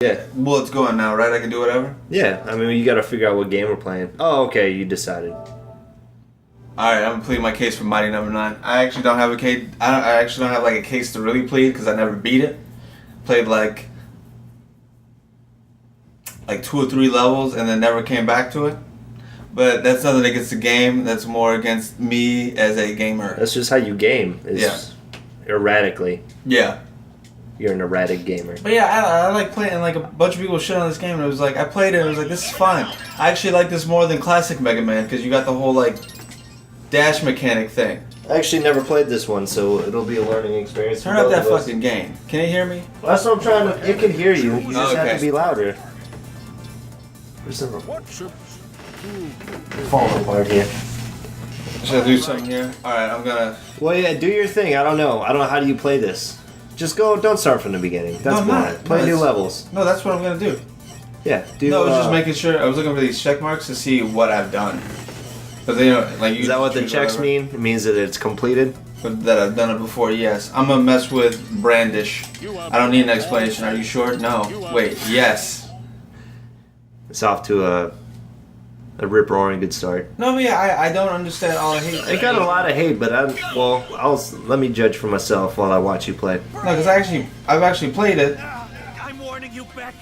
Yeah. Well, it's going now, right? I can do whatever? Yeah, I mean, you gotta figure out what game we're playing. Oh, okay, you decided. Alright, I'm gonna plead my case for Mighty Number 9. I actually don't have a case. I actually don't have like a case to really plead because I never beat it. Played like 2 or 3 levels and then never came back to it. But that's nothing against the game. That's more against me as a gamer. That's just how you game. Erratically. Yeah. You're an erratic gamer. But yeah, I like playing, and like a bunch of people shit on this game, and it was like, I played it, and it was like, this is fine. I actually like this more than classic Mega Man, because you got the whole, like, dash mechanic thing. I actually never played this one, so it'll be a learning experience. Turn up that fucking game. Can you hear me? Well, that's what I'm trying to... It can hear you. You just have to be louder. There's some... falling apart here. Should I do something here? Alright, I'm gonna... Well, yeah, do your thing. I don't know. How do you play this? Just go, don't start from the beginning. That's boring. Play new levels. No, that's what I'm gonna do. Yeah, I was just making sure, I was looking for these check marks to see what I've done. But they don't, like, is that what the checks mean? It means that it's completed? That I've done it before, yes. I'm gonna mess with Brandish. I don't need an explanation. Are you sure? No. Wait, yes. It's off to a rip-roaring good start. No, but yeah, I don't understand all the hate. It got a lot of hate, but let me judge for myself while I watch you play. No, because I've actually played it. I'm warning you, Beck.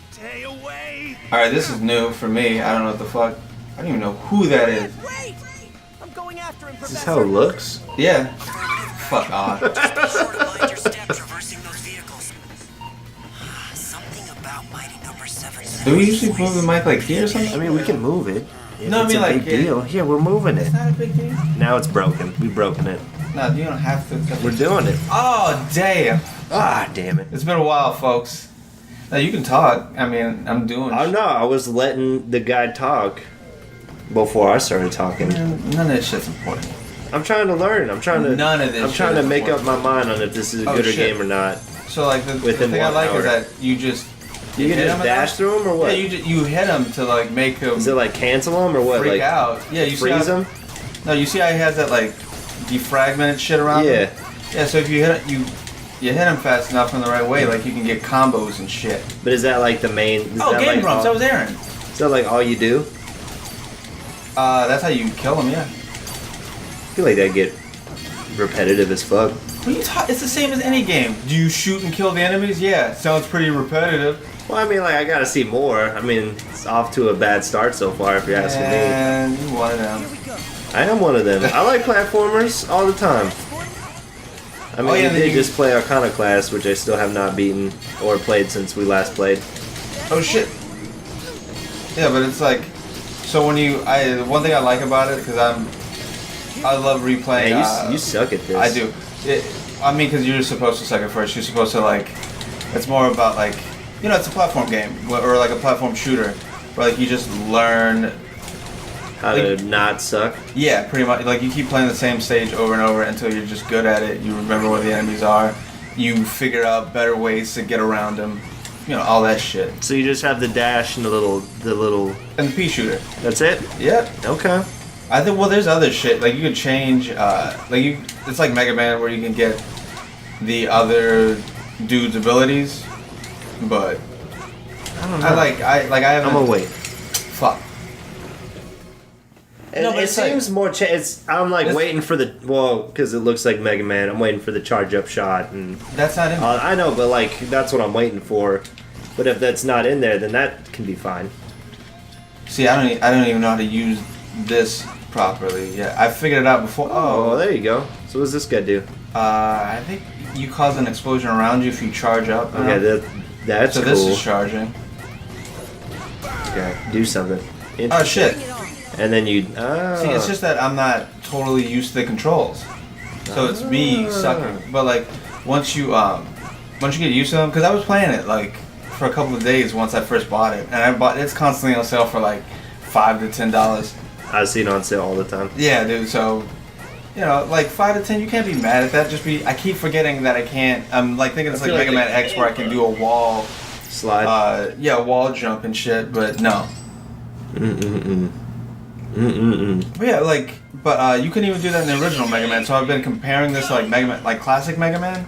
Stay away. Alright, this is new for me. I don't know what the fuck. I don't even know who that is. Wait! I'm going after him, Is this how it looks? Yeah. Fuck off. Just be sure to mind your step traversing those vehicles. Something about Mighty Number 7. Do we usually move the mic like here or something? I mean, we can move it. No, I mean, it's a like, big deal. Yeah, we're moving it. It's not a big deal. Now it's broken. We've broken it. No, you don't have to. We're doing it. Oh, damn. Ah, damn it. It's been a while, folks. Now, you can talk. I mean, I'm doing Oh, no, I was letting the guy talk before I started talking. None of this shit's important. I'm trying to learn. I'm trying to. None of this I'm shit trying to is make up important. my mind on if this is a Oh, gooder shit. game or not. So, like, the Within thing I 1 like hour. is that you just... You can hit just him dash enough? through them or what? Yeah, you hit him to, like, make him Is it like cancel them or what? freak Like out. Yeah, you see freeze how, them? No, you see how he has that, like, defragmented shit around Yeah. him? Yeah, so if you hit it, you hit him fast enough in the right way, like, you can get combos and shit. But is that like the main? Is Oh, that Game like Grumps, that was Aaron. Is that like all you do? That's how you kill him, yeah. I feel like that get repetitive as fuck. What are you it's the same as any game. Do you shoot and kill the enemies? Yeah, sounds pretty repetitive. Well, I mean, like I gotta see more. I mean, it's off to a bad start so far, if you're asking me. And you one of them. I am one of them. I like platformers all the time. I mean, Oh, yeah, we did you- just play Class, which I still have not beaten or played since we last played. Oh shit. Yeah, but it's like, so when you, one thing I like about it, because I love replaying. Hey, you suck at this. I do. I mean, because you're supposed to suck at first. You're supposed to like, it's more about like, you know, it's a platform game or like a platform shooter, where like you just learn. How to not suck. Yeah, pretty much. Like you keep playing the same stage over and over until you're just good at it. You remember where the enemies are. You figure out better ways to get around them. You know, all that shit. So you just have the dash and the little. And the pea shooter. That's it. Yep. Okay. I think. Well, there's other shit. Like you could change. It's like Mega Man where you can get the other dude's abilities, but I don't know. I haven't. I'm gonna wait. Fuck. No, but it it's like- seems more. I'm like waiting for the because it looks like Mega Man. I'm waiting for the charge up shot, and That's not in. I know, but like that's what I'm waiting for. But if that's not in there, then that can be fine. See, I don't even know how to use this properly. Yeah, I figured it out before. Oh, there you go. So what does this guy do? I think you cause an explosion around you if you charge up. Okay, that's so cool. this is charging. Okay, do something. Oh shit. And then you. Oh. See, it's just that I'm not totally used to the controls, so it's me sucking. But like once you get used to them, because I was playing it like for a couple of days once I first bought it, and it's constantly on sale for like $5 to $10. I see it on sale all the time. Yeah, dude. So you know, like 5 to 10, you can't be mad at that. I keep forgetting that I can't. I'm like thinking it's like Mega Man X where I can do a wall slide. Yeah, wall jump and shit, but no. But yeah, but you couldn't even do that in the original Mega Man. So I've been comparing this to like Mega Man, like classic Mega Man,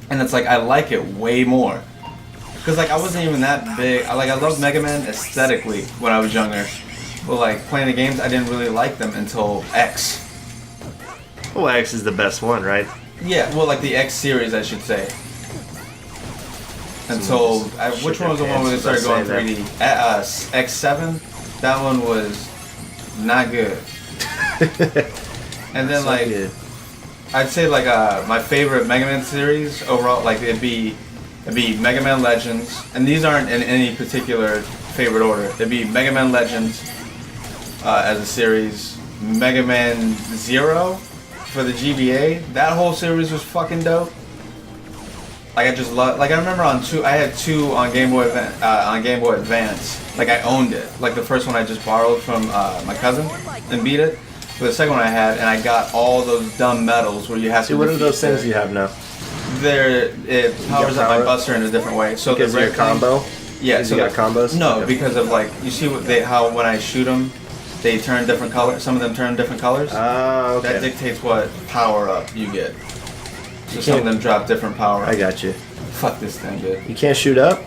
and it's like I like it way more. Because like I wasn't even that big. I loved Mega Man aesthetically when I was younger. But like playing the games, I didn't really like them until X. Well, X is the best one, right? Yeah, well, like the X series, I should say. Until which one was the one where they started going 3D? X7. That one was not good. And then So like good. I'd say like my favorite Mega Man series overall, like it'd be Mega Man Legends, and these aren't in any particular favorite order. It'd be Mega Man Legends as a series, Mega Man Zero for the GBA. That whole series was fucking dope. Like I just love. Like I remember I had two on Game Boy Advance. Like I owned it. Like the first one I just borrowed from my cousin and beat it. But the second one I had, and I got all those dumb medals where you have to. What are those things you have now? It powers up my buster in a different way. So because the of your combo. Yeah. So you got combos. No, Okay. because of like you see how when I shoot them, they turn different colors. Some of them turn different colors. Oh, okay. That dictates what power up you get. So some of them drop different power. I got you. Fuck this thing, dude. You can't shoot up?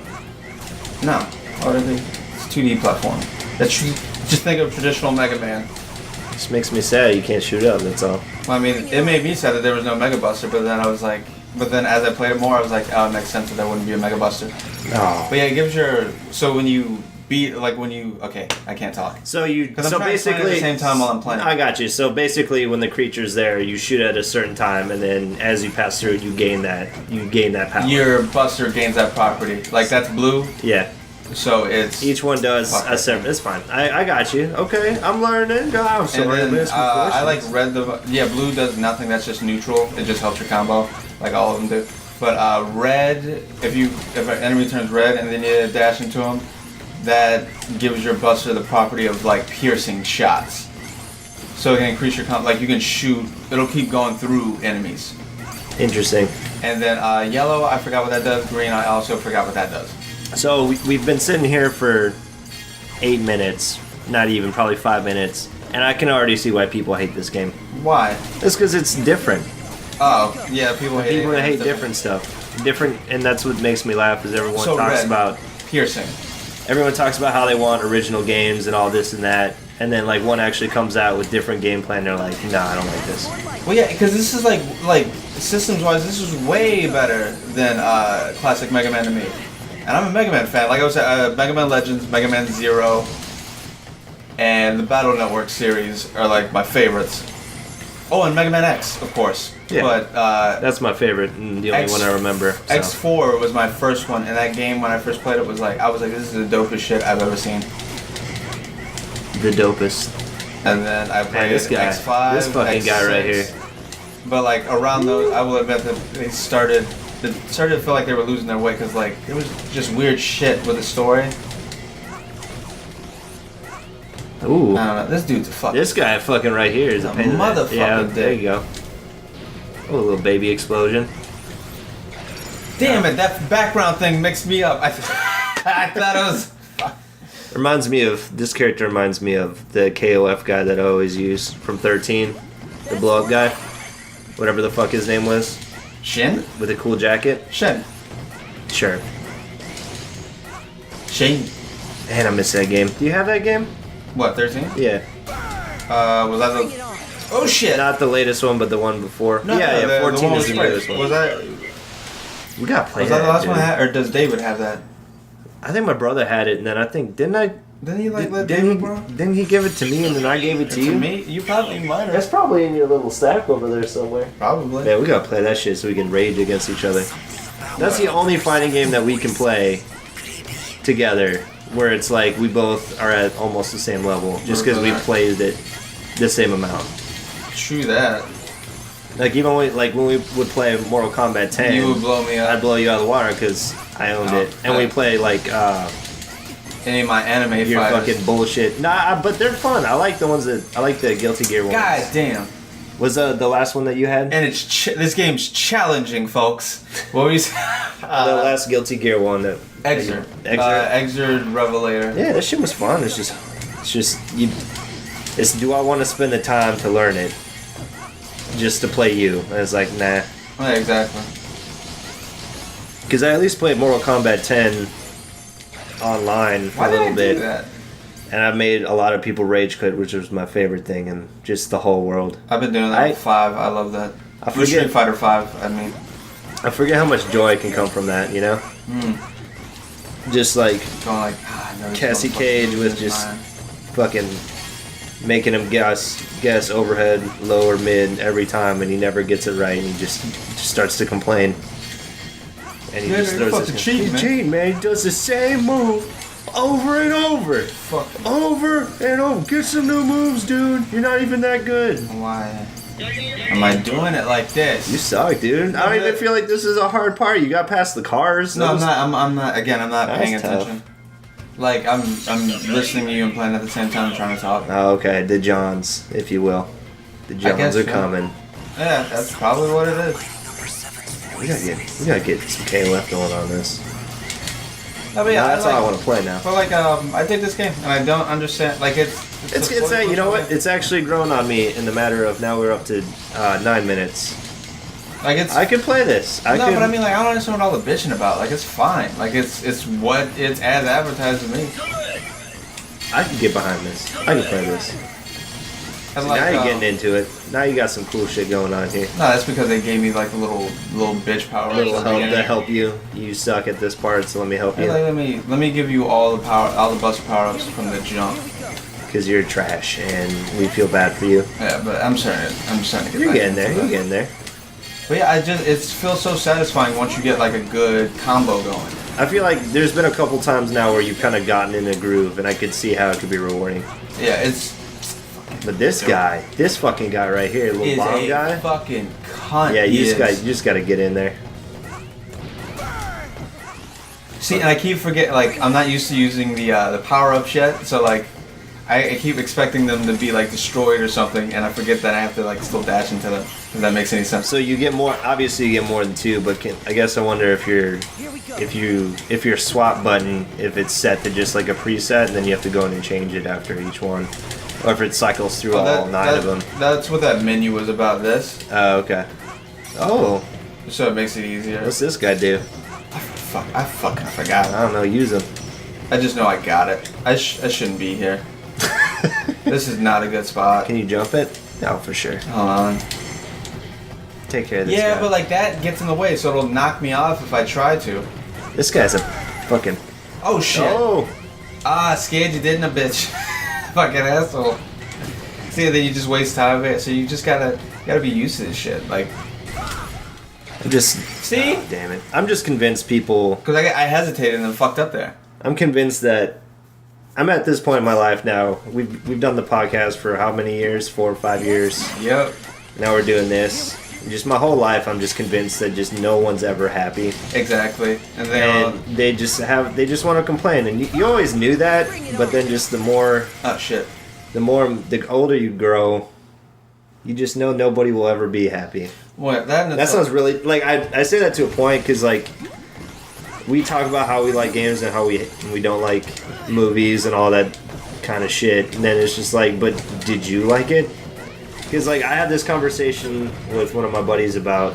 No. What are they? It's a 2D platform. Just think of traditional Mega Man. This makes me sad you can't shoot up, that's all. Well, I mean, it made me sad that there was no Mega Buster, but then I was like, as I played it more, I was like, oh, it makes sense that there wouldn't be a Mega Buster. No. But yeah, it gives so when you okay, I can't talk. So you, I'm trying to play at the same time while I'm playing. I got you. So basically when the creature's there, you shoot at a certain time, and then as you pass through, you gain that power. Your Buster gains that property. Like, that's blue, Yeah. so it's... Each one does a separate. It's fine. I got you. Okay, I'm learning. I'm so And then, I like red. red. Blue does nothing. That's just neutral. It just helps your combo, like all of them do. But red, if an enemy turns red and then you dash into them, that gives your Buster the property of like piercing shots. So it can increase your like you can shoot. It'll keep going through enemies. Interesting. And then yellow, I forgot what that does. Green, I also forgot what that does. So we've been sitting here for 8 minutes, not even, probably 5 minutes, and I can already see why people hate this game. Why? It's because it's different. Oh, yeah, people hate People hate different stuff. Different, and that's what makes me laugh, is everyone So talks red. about... Piercing. Everyone talks about how they want original games and all this and that, and then like one actually comes out with different game plan, and they're like, nah, I don't like this. Well, yeah, because this is like systems-wise, this is way better than classic Mega Man to me. And I'm a Mega Man fan. Like I was Mega Man Legends, Mega Man Zero, and the Battle Network series are like my favorites. Oh, and Mega Man X, of course. Yeah. But That's my favorite, and the only one I remember. So. X4 was my first one, and that game when I first played it was like I was like, this is the dopest shit I've ever seen. The dopest. And then I played this guy, X5, this fucking X6. guy right here. But like around those, I will admit that it started to feel like they were losing their way because like there was just weird shit with the story. Ooh. I don't know. This dude's a fucking. This guy fucking right here is a pain in the motherfucking Yeah, dick. there you go. Oh, a little baby explosion. Damn it! That background thing mixed me up. I thought it was. This character reminds me of the KOF guy that I always use from 13. The blow up guy. Whatever the fuck his name was. Shin? With a cool jacket. Shin. Sure. Shin. Man, I miss that game. Do you have that game? What, 13? Yeah. Was that the... Oh shit! Not the latest one, but the one before. No, yeah, the 14 one is the with newest Sprite. one. Was that... We gotta play Was that the last dude. one I had? Or does David have that? I think my brother had it, and then I think, didn't he like let David borrow? Didn't he give it to me, and then I gave it to you? To me? You probably might have. That's probably in your little stack over there somewhere. Probably. Man, we gotta play that shit so we can rage against each other. That's the only fighting game that we can play together, where it's like we both are at almost the same level, just because we played it the same amount. True that. Like even when we would play Mortal Kombat 10, You would blow me up. I'd blow you out of the water because I owned it, and we play like Any of my anime your fighters. fucking bullshit. Nah, but they're fun. I like the I like the Guilty Gear ones. God damn. Was the last one that you had? And this game's challenging, folks. What were you saying? The last Guilty Gear one that Exert. Exert. Exert Revelator. Yeah, that shit was fun. It's just you. It's do I want to spend the time to learn it, just to play you? And it's like nah. Yeah, exactly. Because I at least played Mortal Kombat 10 online for Why a did little I bit. do that? And I've made a lot of people rage quit, which was my favorite thing in just the whole world. I've been doing that with 5. I love that. I With forget- Street Fighter 5, I mean. I forget how much joy can come from that, you know? Just like Going like, no, this Cassie motherfucker Cage is with just mine. fucking making him guess overhead, low or mid every time, and he never gets it right, and he just starts to complain. And he Yeah, just you're throws fucking his cheating, man. cheating, man. He does the same move over and over. Fuck. Over and over. Get some new moves, dude. You're not even that good. Why am I doing it like this? You suck, dude. I don't even feel like this is a hard part. You got past the cars. No, I'm Those- not. I'm not. Again, I'm not That's paying tough. attention. Like I'm listening to you and playing at the same time, trying to talk. Oh, okay. The Johns, if you will. The guess Johns are so. coming. Yeah, that's probably what it is. We gotta get some K left going on this. I mean, Yeah, that's I all I like, want to play now. But like, I dig this game, and I don't understand. Like, it's You know what? It's actually grown on me in the matter of now we're up to 9 minutes. like it's. I can play this. But I mean, like, I don't understand what all the bitching about. Like, it's fine. Like, it's what it's as advertised to me. I can get behind this. I can play this. And See, like, now you're getting into it. Now you got some cool shit going on here. No, that's because they gave me like the little bitch power. Little help to help you. You suck at this part, so let me help Hey, you. like, let me give you all the buster power ups from the jump. Because you're trash, and we feel bad for you. Yeah, but I'm starting to get. You're back getting into there. that. You're getting there. But yeah, it feels so satisfying once you get like a good combo going. I feel like there's been a couple times now where you've kind of gotten in a groove, and I could see how it could be rewarding. Yeah, it's But this fucking guy right here, little is bomb a guy. fucking cunt. Yeah, he you is. just got to get in there. See, and I keep forgetting. Like, I'm not used to using the power ups yet, so like, I keep expecting them to be like destroyed or something, and I forget that I have to like still dash into them. If that makes any sense. So you get more. Obviously, you get more than two. But I guess I wonder if your swap button, if it's set to just like a preset, and then you have to go in and change it after each one, or if it cycles through all 9 of them. That's what that menu was about. This, Oh, okay. Oh, so it makes it easier. what's this guy do? I fucking forgot. I don't know. Use him. I just know I got it. I shouldn't be here. This is not a good spot. Can you jump it? No, for sure. Hold on. Take care of this Yeah, guy. but like that gets in the way, so it'll knock me off if I try to. This guy's a fucking. Oh shit. Oh. Scared you didn't, a bitch. Fucking asshole. See, then you just waste time there. So you just gotta be used to this shit. Like, I'm just. see? Oh, damn it. I'm just convinced people. Because I hesitated and then fucked up there. I'm convinced that I'm at this point in my life now. We've done the podcast for how many years? 4 or 5 years. Yep. Now we're doing this. Just my whole life, I'm just convinced that just no one's ever happy, Exactly. And and they just want to complain. And you always knew that, but then just the oh shit. the older you grow, you just know nobody will ever be happy. What that? That sounds really like I say that to a point because like we talk about how we like games and how we don't like movies and all that kind of shit, and then it's just like, but did you like it? Because like I had this conversation with one of my buddies about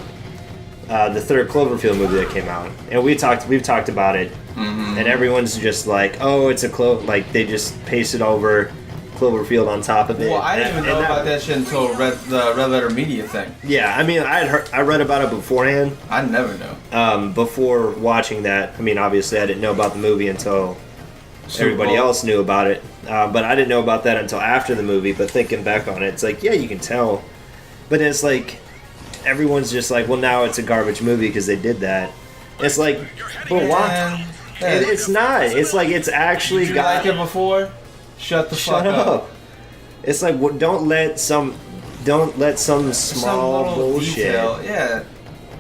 the third Cloverfield movie that came out, and we've talked about it, and everyone's just like, oh, it's like they just pasted over Cloverfield on top of it. Well, I didn't even know about that shit until the Red Letter Media thing. Yeah, I mean, I read about it beforehand. I never knew. Before watching that, I mean, obviously I didn't know about the movie until everybody else knew about it. But I didn't know about that until after the movie. But thinking back on it, it's like, yeah, you can tell. But it's like, everyone's just like, well, now it's a garbage movie because they did that. It's like, but why? It's not. It's like, it's actually Did you like it before? Shut the fuck up. It's like, don't let some small little bullshit detail, yeah.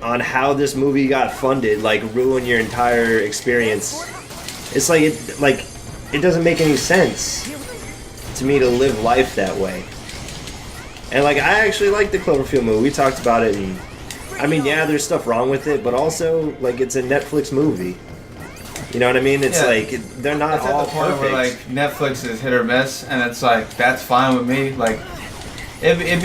on how this movie got funded like ruin your entire experience. It's like it doesn't make any sense to me to live life that way. And like I actually like the Cloverfield movie. We talked about it, and I mean, yeah, there's stuff wrong with it, but also like it's a Netflix movie. You know what I mean? It's Yeah. like they're not It's at all the point perfect. where like Netflix is hit or miss, and it's like that's fine with me. Like It'd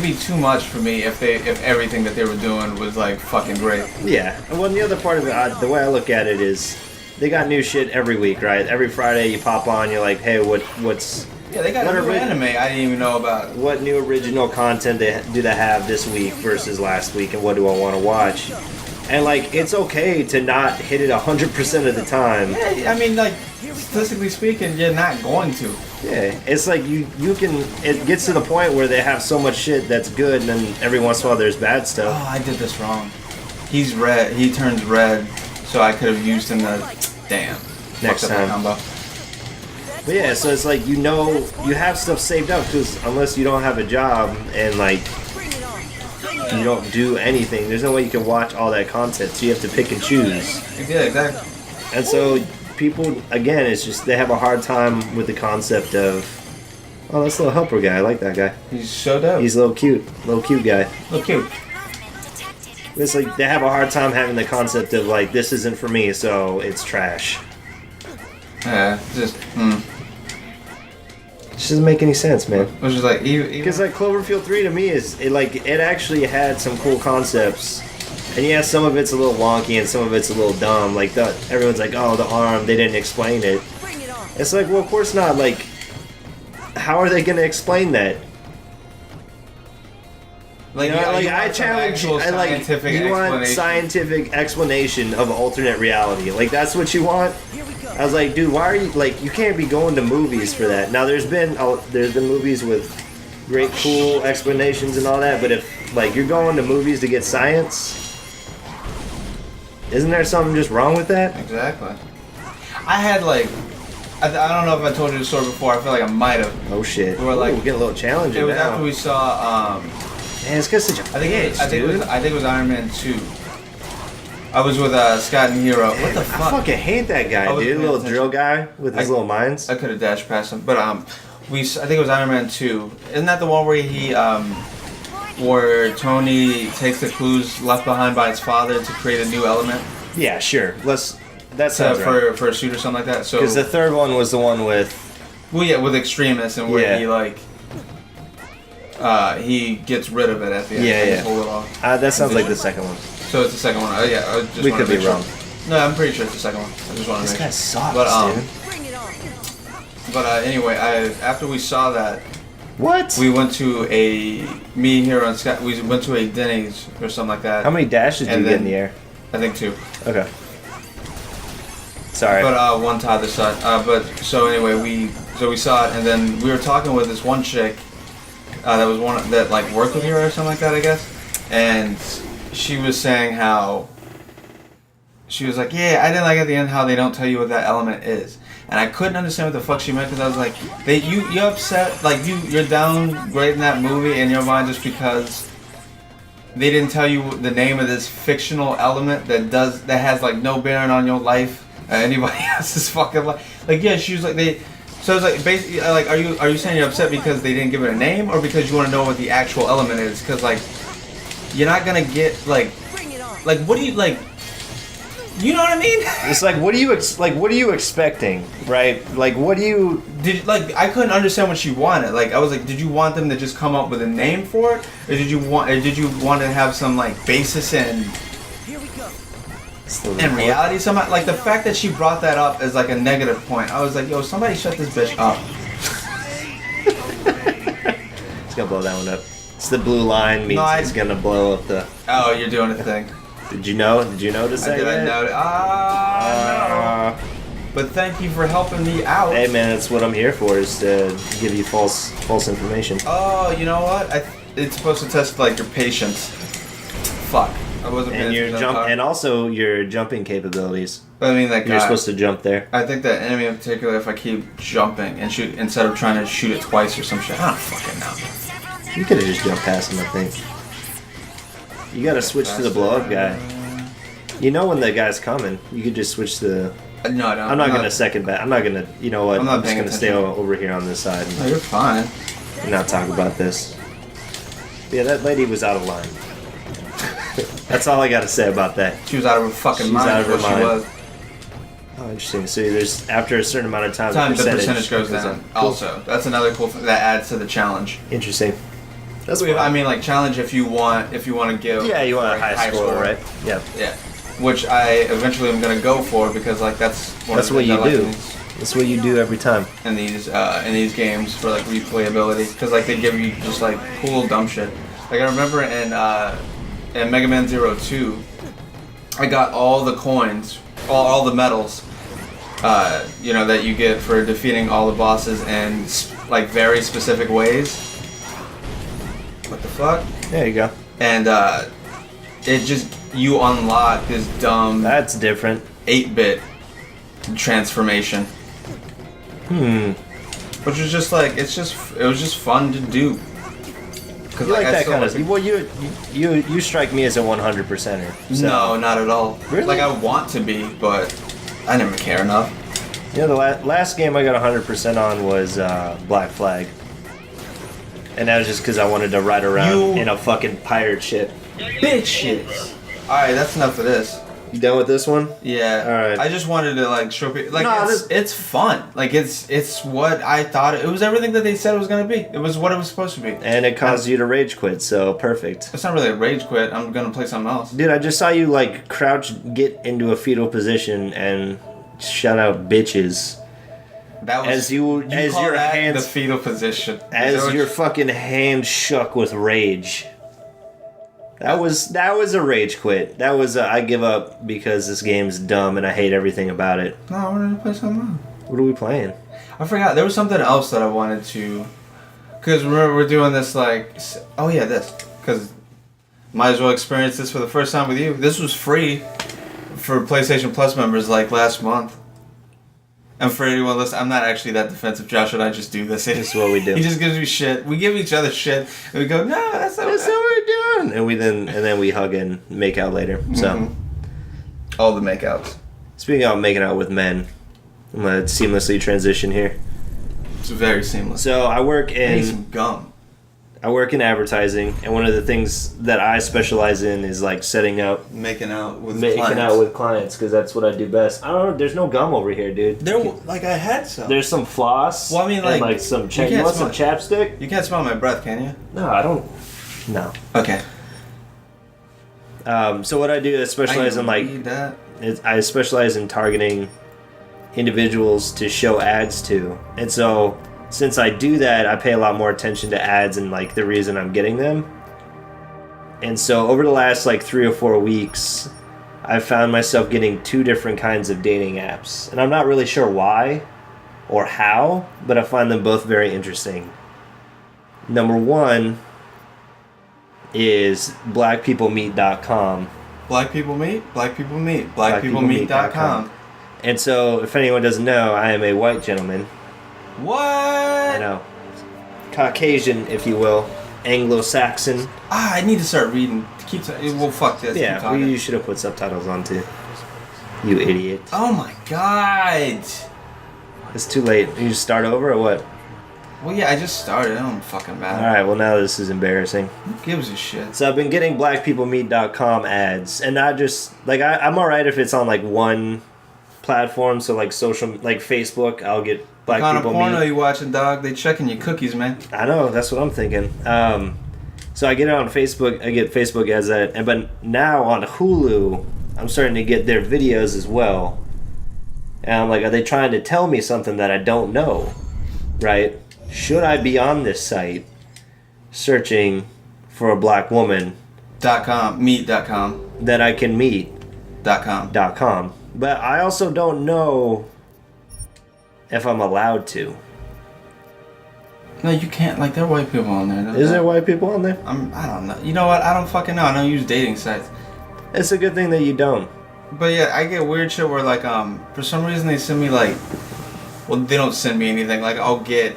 be too much for me if everything that they were doing was like fucking great. Yeah. Well, and the other part of it, the way I look at it is, they got new shit every week, right? Every Friday you pop on, you're like, hey, what's Yeah, they got a new anime I didn't even know about. what new original content do they have this week versus last week, and what do I want to watch? And like, it's okay to not hit it 100% of the time. Yeah, I mean, like, statistically speaking, you're not going to. Yeah, it's like you can. It gets to the point where they have so much shit that's good, and then every once in a while there's bad Oh, stuff. I did this wrong. He's red. He turns red, so I could have used him to. Damn. Next Fucked up my time. combo. But yeah, so it's like, you have stuff saved up, because unless you don't have a job and like you don't do anything, there's no way you can watch all that content. So you have to pick and choose. Yeah, exactly. And so people, again, it's just they have a hard time with the concept of, oh, that's a little helper guy. I like that guy. He's so dope. He's a little cute guy. Look cute. It's like they have a hard time having the concept of like, this isn't for me, so it's trash. Yeah, just It just doesn't make any sense, man. Which is like even Because like Cloverfield 3 to me it actually had some cool concepts, and yeah, some of it's a little wonky and some of it's a little dumb. Like everyone's like, oh, the arm, they didn't explain it. It's like, well, of course not. Like, how are they gonna explain that? like, You know, like you I want some challenge, actual I like scientific you want explanation. scientific explanation of alternate reality. Like that's what you want. I was like, dude, why are you like? You can't be going to movies for that. Now there's been movies with great cool explanations and all that, but if like you're going to movies to get science, isn't there something just wrong with that? Exactly. I had like I don't know if I told you the story before. I feel like I might have. Oh shit! We were like- we're getting a little challenging It was now. after we saw Man, it's got such a I think dude. it was Iron Man 2. I was with Scott and Hero. What the I fuck? fucking hate that guy, I was dude. paying Little attention. drill guy with his little mines. I could have dashed past him, but I think it was Iron Man 2. Isn't that the one where where Tony takes the clues left behind by his father to create a new element Yeah, sure. That sounds right. for a suit or something like that? So Because the third one was the one with. well, yeah, with Extremis and where Yeah. he like he gets rid of it at the end. Yeah, and yeah. just hold it off. That sounds like the second one. So it's the second one. Oh yeah, I just We wanted could to be make sure. wrong. No, I'm pretty sure it's the second one. I just want to This make guy sure. sucks, But dude. But anyway, after we saw that, What? we went to me, Hero, and Scott. We went to a Denny's or something like that. How many dashes did And you get in then- the air? I think 2. Okay. Sorry. But one to the side. But so anyway, we saw it, and then we were talking with this one chick that was one that like worked with her or something like that, I guess. And she was saying how she was like, yeah, I didn't like at the end how they don't tell you what that element is. And I couldn't understand what the fuck she meant, because I was like, you upset, like you're downgrading that movie in your mind just because they didn't tell you the name of this fictional element that has like no bearing on your life or anybody else's fucking life. Like, yeah, she was like so it's like basically like, are you saying you're upset because they didn't give it a name, or because you want to know what the actual element is? Because like you're not gonna get like what do you like? You know what I mean? It's like, what are you expecting, right? Like, what do you? I couldn't understand what she wanted. Like, I was like, did you want them to just come up with a name for it, or did you want to have some like basis in reality somehow? Like the fact that she brought that up as like a negative point, I was like, yo, somebody shut this bitch up. It's gonna blow that one up. It's the blue line means it's gonna blow up the. Oh, you're doing a thing. Did you notice that? I know. No. But thank you for helping me out. Hey man, that's what I'm here for, is to give you false information. Oh, you know what? It's supposed to test like your patience. Fuck. I wasn't. And and also your jumping capabilities. But I mean, like You're supposed to jump there. I think that enemy in particular, if I keep jumping and shoot instead of trying to shoot it twice or some shit, I don't fucking know. You could have just jumped past him, I think. You gotta switch to the blow up guy. You know when the guy's coming. You could just switch to. No, I'm not gonna second back. I'm not gonna. You know what? I'm not just paying gonna stay attention. over here on this side No, you're fine. and not talk about this. Yeah, that lady was out of line. That's all I gotta say about that. She was out of her fucking She's mind. out of her what she mind. was. Oh, interesting. So there's after a certain amount of time, The percentage goes down. Cool. Also, that's another cool thing that adds to the challenge. Interesting. That's I fine. mean, like challenge if you want to give. Yeah, you want a like, high score, right? Yeah. Yeah, which I eventually am gonna go for because like that's That's what you do. That's what you do every time. In these games for like replayability because like they give you just like cool dumb shit. Like I remember in Mega Man 02, I got all the coins, all the medals, that you get for defeating all the bosses in like very specific ways. What the fuck? There you go. And it just you unlock this dumb That's different. 8-bit transformation. Which was just like it was just fun to do. You like that kind of? Well, you strike me as a 100%er. So. No, not at all. Really? Like I want to be, but I never care enough. Yeah, the last game I got 100% on was Black Flag, and that was just because I wanted to ride around in a fucking pirate ship. Bitches. All right, that's enough of this. You done with this one? Yeah. All right. I just wanted to like show people like No, it's fun. Like it's what I thought it was everything that they said it was gonna be. It was what it was supposed to be. And it caused you to rage quit, so perfect. It's not really a rage quit. I'm gonna play something else. Dude, I just saw you like crouch, get into a fetal position, and shout out bitches. That was As your that hands, the fetal position. as your fucking hands shook with rage. That was a rage quit. That was I give up because this game's dumb and I hate everything about it. No, I wanted to play something else. What are we playing? I forgot. There was something else that I wanted to... Because remember, we're doing this like... Oh yeah, this. Because might as well experience this for the first time with you. This was free for PlayStation Plus members like last month. And for anyone listening, I'm not actually that defensive. Josh and I just do this. This is what we do. He just gives me shit. We give each other shit. And we go, no, that's not That's what we're doing. And then we hug and make out later. So, all the makeouts. speaking of making out with men, I'm gonna seamlessly transition here. It's very seamless. So I work I need in some gum. advertising, and one of the things that I specialize in is like setting up, Making out with clients, because that's what I do best. I don't know. There's no gum over here, dude. There, like I had some. There's some floss. Well, I mean, and, like, some. you You can't want some smell- chapstick? You can't smell my breath, can you? No, I don't. No. Okay. So what I do is specialize in like need that. I specialize in targeting individuals to show ads to, and so since I do that, I pay a lot more attention to ads and like the reason I'm getting them. And so over the last like 3 or 4 weeks, I've found myself getting 2 different kinds of dating apps, and I'm not really sure why or how, but I find them both very interesting. Number 1 is blackpeoplemeet.com. Black people meet. Blackpeoplemeet.com. And so, if anyone doesn't know, I am a white gentleman. What? I know. Caucasian, if you will. Anglo-Saxon. I need to start reading. Well, fuck this. Keep Yeah, well, talking. you should have put subtitles on too. You idiot. Oh my god. It's too late. You just start over or what? Well, yeah, I just started. I don't fucking matter. Alright, well now this is embarrassing. Who gives a shit? So I've been getting blackpeoplemeet.com ads, and not just, like, I'm alright if it's on, like, one platform, so, like, social, like, Facebook, I'll get What kind of porno blackpeoplemeet. you watching, dog? They checking your cookies, man. I know, that's what I'm thinking. So I get it on Facebook, I get Facebook ads that, but now on Hulu, I'm starting to get their videos as well. And I'm like, are they trying to tell me something that I don't know? Right? Should I be on this site searching for a black woman Meet.com. that I can meet .com. .com? But I also don't know if I'm allowed to. No, you can't. Like, there are white people on there. Is there white people on there? I don't know. You know what? I don't fucking know. I don't use dating sites. It's a good thing that you don't. But yeah, I get weird shit where like for some reason they send me like, well, they don't send me anything. Like I'll get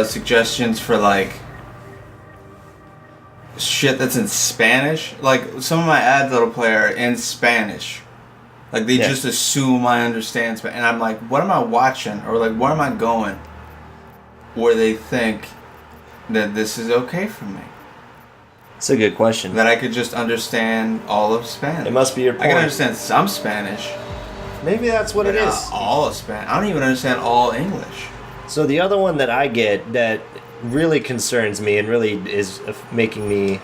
suggestions for like shit that's in Spanish. Like some of my ads that'll play are in Spanish. Like they just assume I understand Spanish, and I'm like, what am I watching, or like where am I going, where they think that this is okay for me, It's a good question. that I could just understand all of Spanish. It must be your I can point. understand some Spanish. Maybe that's what it But is. not all of Spanish. I don't even understand all English. So the other one that I get that really concerns me and really is making me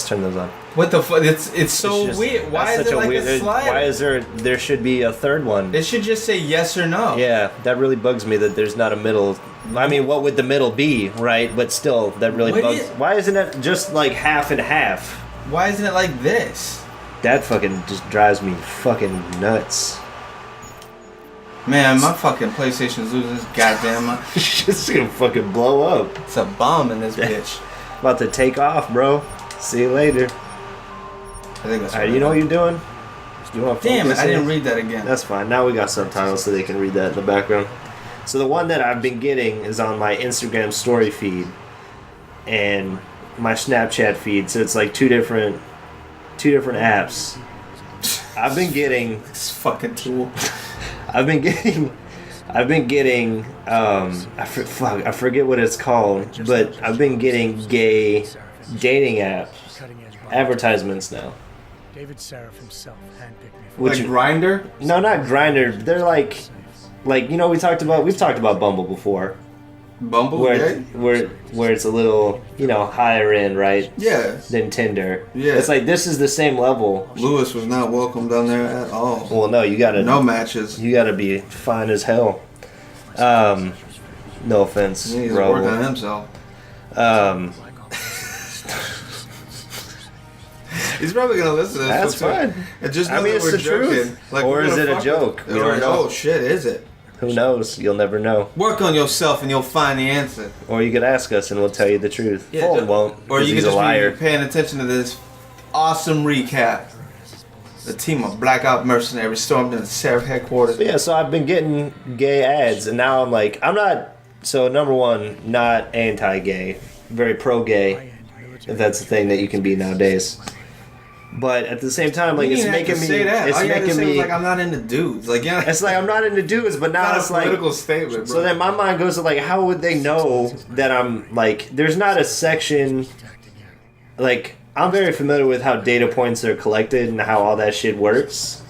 turn those on. What the fuck? It's so just- weird. Why that's is such it like a weird- slider? Why is there should be a third one? It should just say yes or no. Yeah, that really bugs me that there's not a middle. I mean, what would the middle be, right? But still, that really What bugs. is- Why isn't it just like half and half? Why isn't it like this? That fucking just drives me fucking nuts. Man, my fucking PlayStation's losing its goddamn mind. It's just gonna fucking blow up. It's a bomb in this bitch. About to take off, bro. See you later. I think that's Alright, you know what you're doing? You want to Damn it, focus I didn't here? read that again. That's fine. Now we got subtitles so they can read that in the background. So the one that I've been getting is on my Instagram story feed and my Snapchat feed. So it's like two different apps. I've been getting This fucking tool. I forget what it's called, but I've been getting gay dating app advertisements now. David Seraph himself handpicked me for Which Like Grinder? no, not Grindr. They're like you know we've talked about Bumble before, Bumble? where Yeah. where it's a little higher end, right? Yeah. Than Tinder. Yeah. It's like this is the same level. Lewis was not welcome down there at all. Well, no, you gotta No matches. you gotta be fine as hell. No offense, He needs to bro. work on himself. He's probably gonna listen to this. That's one, too. fine. And just know I mean, that it's we're the joking. truth. Like, Or we're is gonna it a fuck joke? with- We don't know. Oh shit, is it? Who knows? You'll never know. Work on yourself and you'll find the answer. Or you could ask us and we'll tell you the truth. Yeah, Fulton just- won't. Or 'cause you he's can a just liar. be paying attention to this awesome recap. The team of blackout mercenaries stormed into Seraph headquarters. But yeah, so I've been getting gay ads, and now I'm like, I'm not. So number one, not anti-gay, very pro-gay, if that's the thing that you can be nowadays. But at the same time, like You it's didn't have making to me, say that. it's All you had to making say was me. like, I'm not into dudes. Like, yeah, It's like I'm not into dudes, but now not it's a like. political statement, bro. So then my mind goes to like, how would they know that I'm like? There's not a section. Like I'm very familiar with how data points are collected and how all that shit works.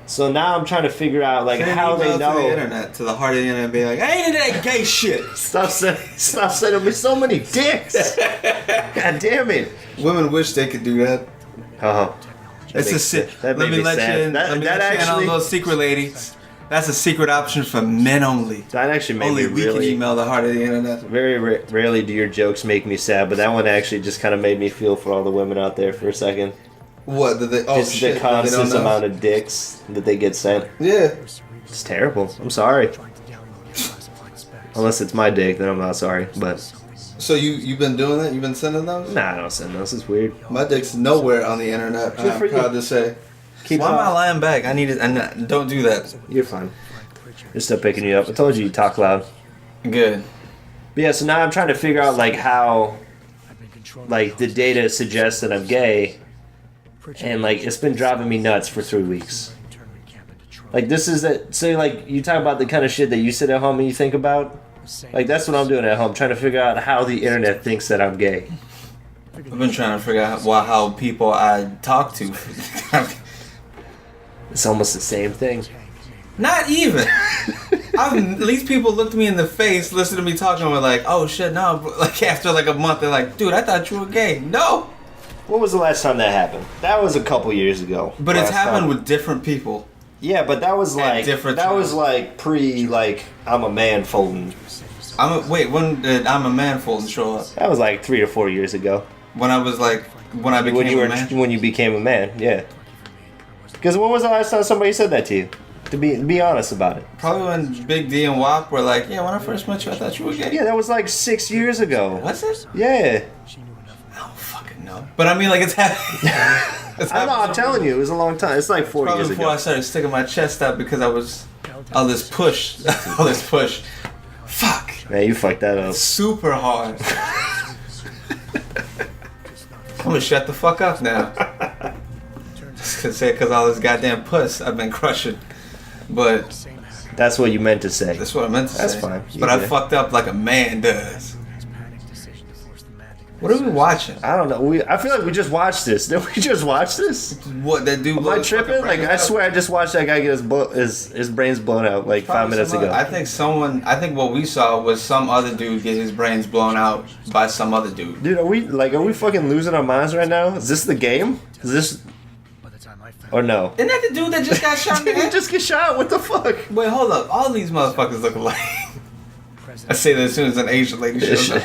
So now I'm trying to figure out like Send how an they email to the know. internet, to the heart of the internet, and be like, I ain't into that gay shit. Stop sending me so many dicks. God damn it. Women wish they could do that. Oh, It's a sad. let me let you in. Let me let you in on a little secret, ladies. That's a secret option for men only. That actually made Only me we can really. email the heart of the internet. Very rarely do your jokes make me sad, but that one actually just kind of made me feel for all the women out there for a second. What? Did they? Oh Just shit! the they don't constant know? amount of dicks that they get sent. Yeah. It's terrible. I'm sorry. Unless it's my dick, then I'm not sorry. But So you've been doing that? You've been sending those? nah, I don't send those. It's weird. My dick's nowhere on the internet. Good for I'm proud you. to say. Keep Why am I on. lying back? I need it. Don't do that. You're fine. Just stop picking you up. I told you talk loud. Good. But yeah, so now I'm trying to figure out like how like the data suggests that I'm gay, and like it's been driving me nuts for 3 weeks. Like this is that. So like you talk about the kind of shit that you sit at home and you think about. Like that's what I'm doing at home, trying to figure out how the internet thinks that I'm gay. I've been trying to figure out how people I talk to. It's almost the same thing. Not even. At least people looked me in the face, listened to me talking, and were like, "Oh shit, no!" But like after like a month, they're like, "Dude, I thought you were gay." No, When was the last time that happened? That was a couple years ago. but it's Last happened time. with different people. Yeah, but that was like different that was times. like pre like I'm a man Fulton. Wait, when did I'm a Man Fulton show up? That was like 3 or 4 years ago. When I was like, when I became When you a were man. when you became a man, yeah. Because when was the last time somebody said that to you? To be honest about it. Probably when Big D and WAP were like, "Yeah, when I first met you, I thought you were gay." Yeah, that was like 6 years ago. What's this? Yeah. I don't fucking know. But I mean, like, it's happening. It's I'm happened telling you, it was a long time. It's like 4 Probably years before ago. I started sticking my chest out because I was all this push. All this push. Fuck. Man, you fucked that up. Super hard. I'm gonna shut the fuck up now. Because all this goddamn puss I've been crushing. But That's what you meant to say. that's what I meant to That's say. fine. You But I did. fucked up like a man does. What are we watching? I don't know. I feel like we just watched this. Did we just watch this? What that dude? Am I tripping? Like I swear, I just watched that guy get his brains blown out like 5 minutes ago. I think what we saw was some other dude get his brains blown out by some other dude. Dude, are we fucking losing our minds right now? Is this the game? Is this? Or no? Isn't that the dude that just got shot in the Did he head? just get shot? What the fuck? Wait, hold up. All these motherfuckers look alike. I say that as soon as an Asian lady shows up.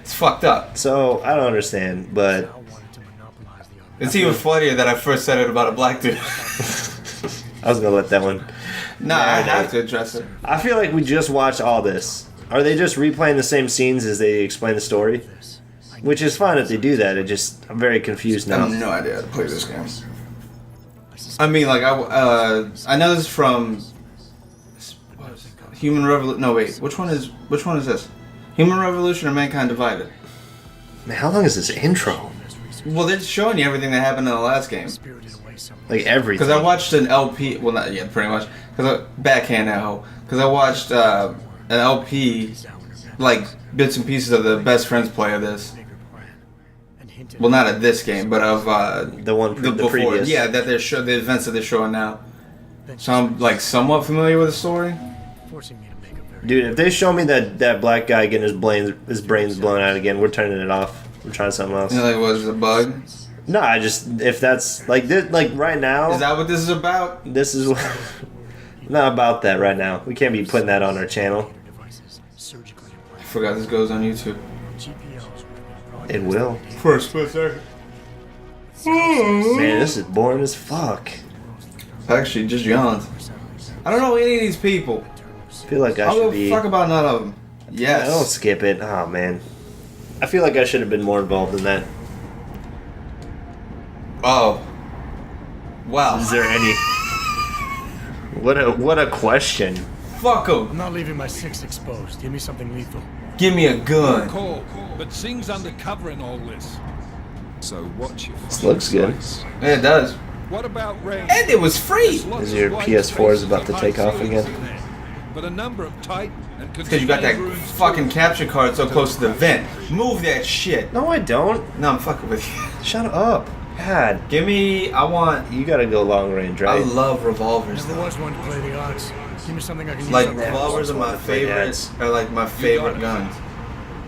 It's fucked up. So I don't understand, but It's even funnier that I first said it about a black dude. I was gonna let that one. Nah, I have to address it. I feel like we just watched all this. Are they just replaying the same scenes as they explain the story? Which is fine if they do that. I'm very confused I now. have no idea how to play this game. I mean, like I know this from Human Revolution. No, wait. Which one is this? Human Revolution or Mankind Divided? Man, how long is this intro? Well, they're showing you everything that happened in the last game. Like everything. Because I watched an LP. Well, not yet, pretty much. Backhand now. Because I watched an LP, like bits and pieces of the best friends play of this. Well, not of this game, but of the previous. Yeah, that the events that they're showing now. So I'm like somewhat familiar with the story. Dude, if they show me that black guy getting his brains blown out again, we're turning it off. We're trying something else. You know, like, was it a bug? No, if that's like this, like right now. Is that what this is about? This is not about that right now. We can't be putting that on our channel. I forgot this goes on YouTube. It will. For a split second. Man, this is boring as fuck. Actually, just yawned. I don't know any of these people. I feel like I I should don't be. give a fuck about none of them. Yes. Don't skip it. Oh man, I feel like I should have been more involved in that. Oh. Wow. Is there any? What a question. Fuck I'm 'em. not leaving my six exposed. Give me something lethal. Give me a gun. Call, but Singh's undercover in all this. So watch your This looks good. Yeah, it does. What about range? And it was free. Is your PS4 is about to take off again? But a number of tight and Because you got that fucking capture card so close to the vent. Move that shit. No, I don't. No, I'm fucking with you. Shut up. God, Give me. you gotta go long range, I right? love revolvers Never though. was one to play the odds. Give me something I can use. Like on the revolvers are my favorites. Are like my favorite guns.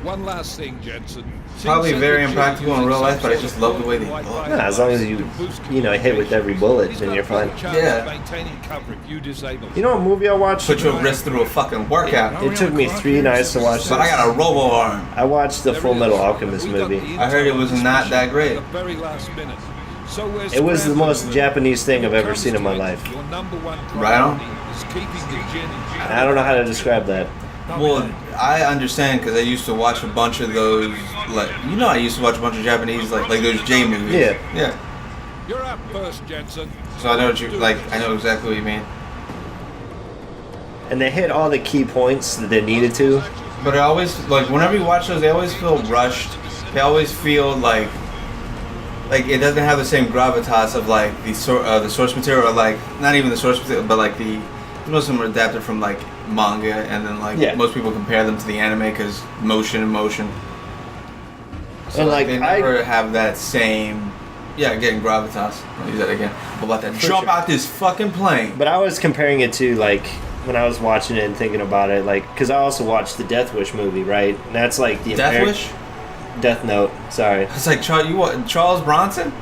One last thing, Jensen. Probably very impractical in real life, but I just love the way they look. Nah, as long as you hit with every bullet, then you're fine. Yeah. Maintaining cover if you disable. You know what movie I watched? Put your wrist through a fucking workout. It took me 3 nights to watch this. But I got a robo arm. I watched the Full Metal Alchemist movie. I heard it was not that great. The very last minute. So we're It was the most scrambling. Japanese thing I've ever seen in my life. Your number one Right on. priority is keeping the gin and I don't know how to describe that. Well, I understand because I used to watch a bunch of those, like, I used to watch a bunch of Japanese, like those J movies. Yeah. Yeah. You're up first, Jensen. So I know I know exactly what you mean. And they hit all the key points that they needed to. But I always, like, whenever you watch those, they always feel rushed. They always feel like it doesn't have the same gravitas of, like, the source material, or, like, not even the source material, but, like, most of them are adapted from, like, manga, and then, like, most people compare them to the anime because motion and motion. So, And, like, they never have that same, getting gravitas. I'll use that again. I'm about to jump out this fucking plane. But I was comparing it to, like, when I was watching it and thinking about it, like, because I also watched the Death Wish movie, right? And that's, like, the Death Wish? Death Note, sorry. It's like, Charles Bronson?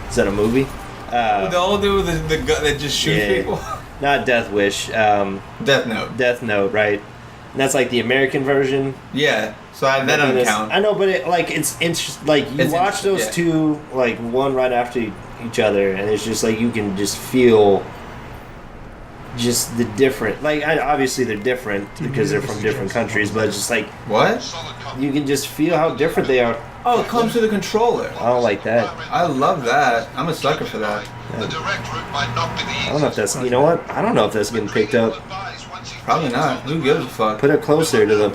Is that a movie? The old dude with the gun that just shoots people? Not Death Wish. Death Note. Death Note, right? And that's like the American version. Yeah, so that doesn't count. I know, but it's interesting. Like you watch those two, like one right after each other, and it's just like you can just feel just the different. Like obviously they're different because they're from different countries, but it's just like what? You can just feel how different they are. Oh, it comes to the controller. I don't like that. I love that. I'm a sucker for that. I don't know if that's. You know what? I don't know if that's getting picked up. Probably not. Who gives a fuck? Put it closer to the.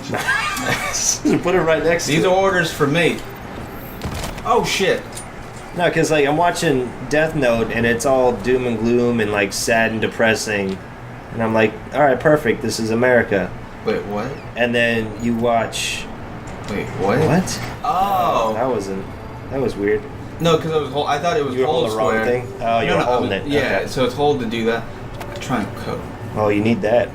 Put it right next to These it. are orders for me. Oh shit. No, because like I'm watching Death Note and it's all doom and gloom and like sad and depressing, and I'm like, all right, perfect. This is America. Wait, what? And then you watch Wait, what? What? Oh. That was weird. No, because I thought it was You were hold holding the wrong square. thing? Oh, you were holding it. Yeah, Okay. so it's hold to do that. Try and code. Oh, you need that.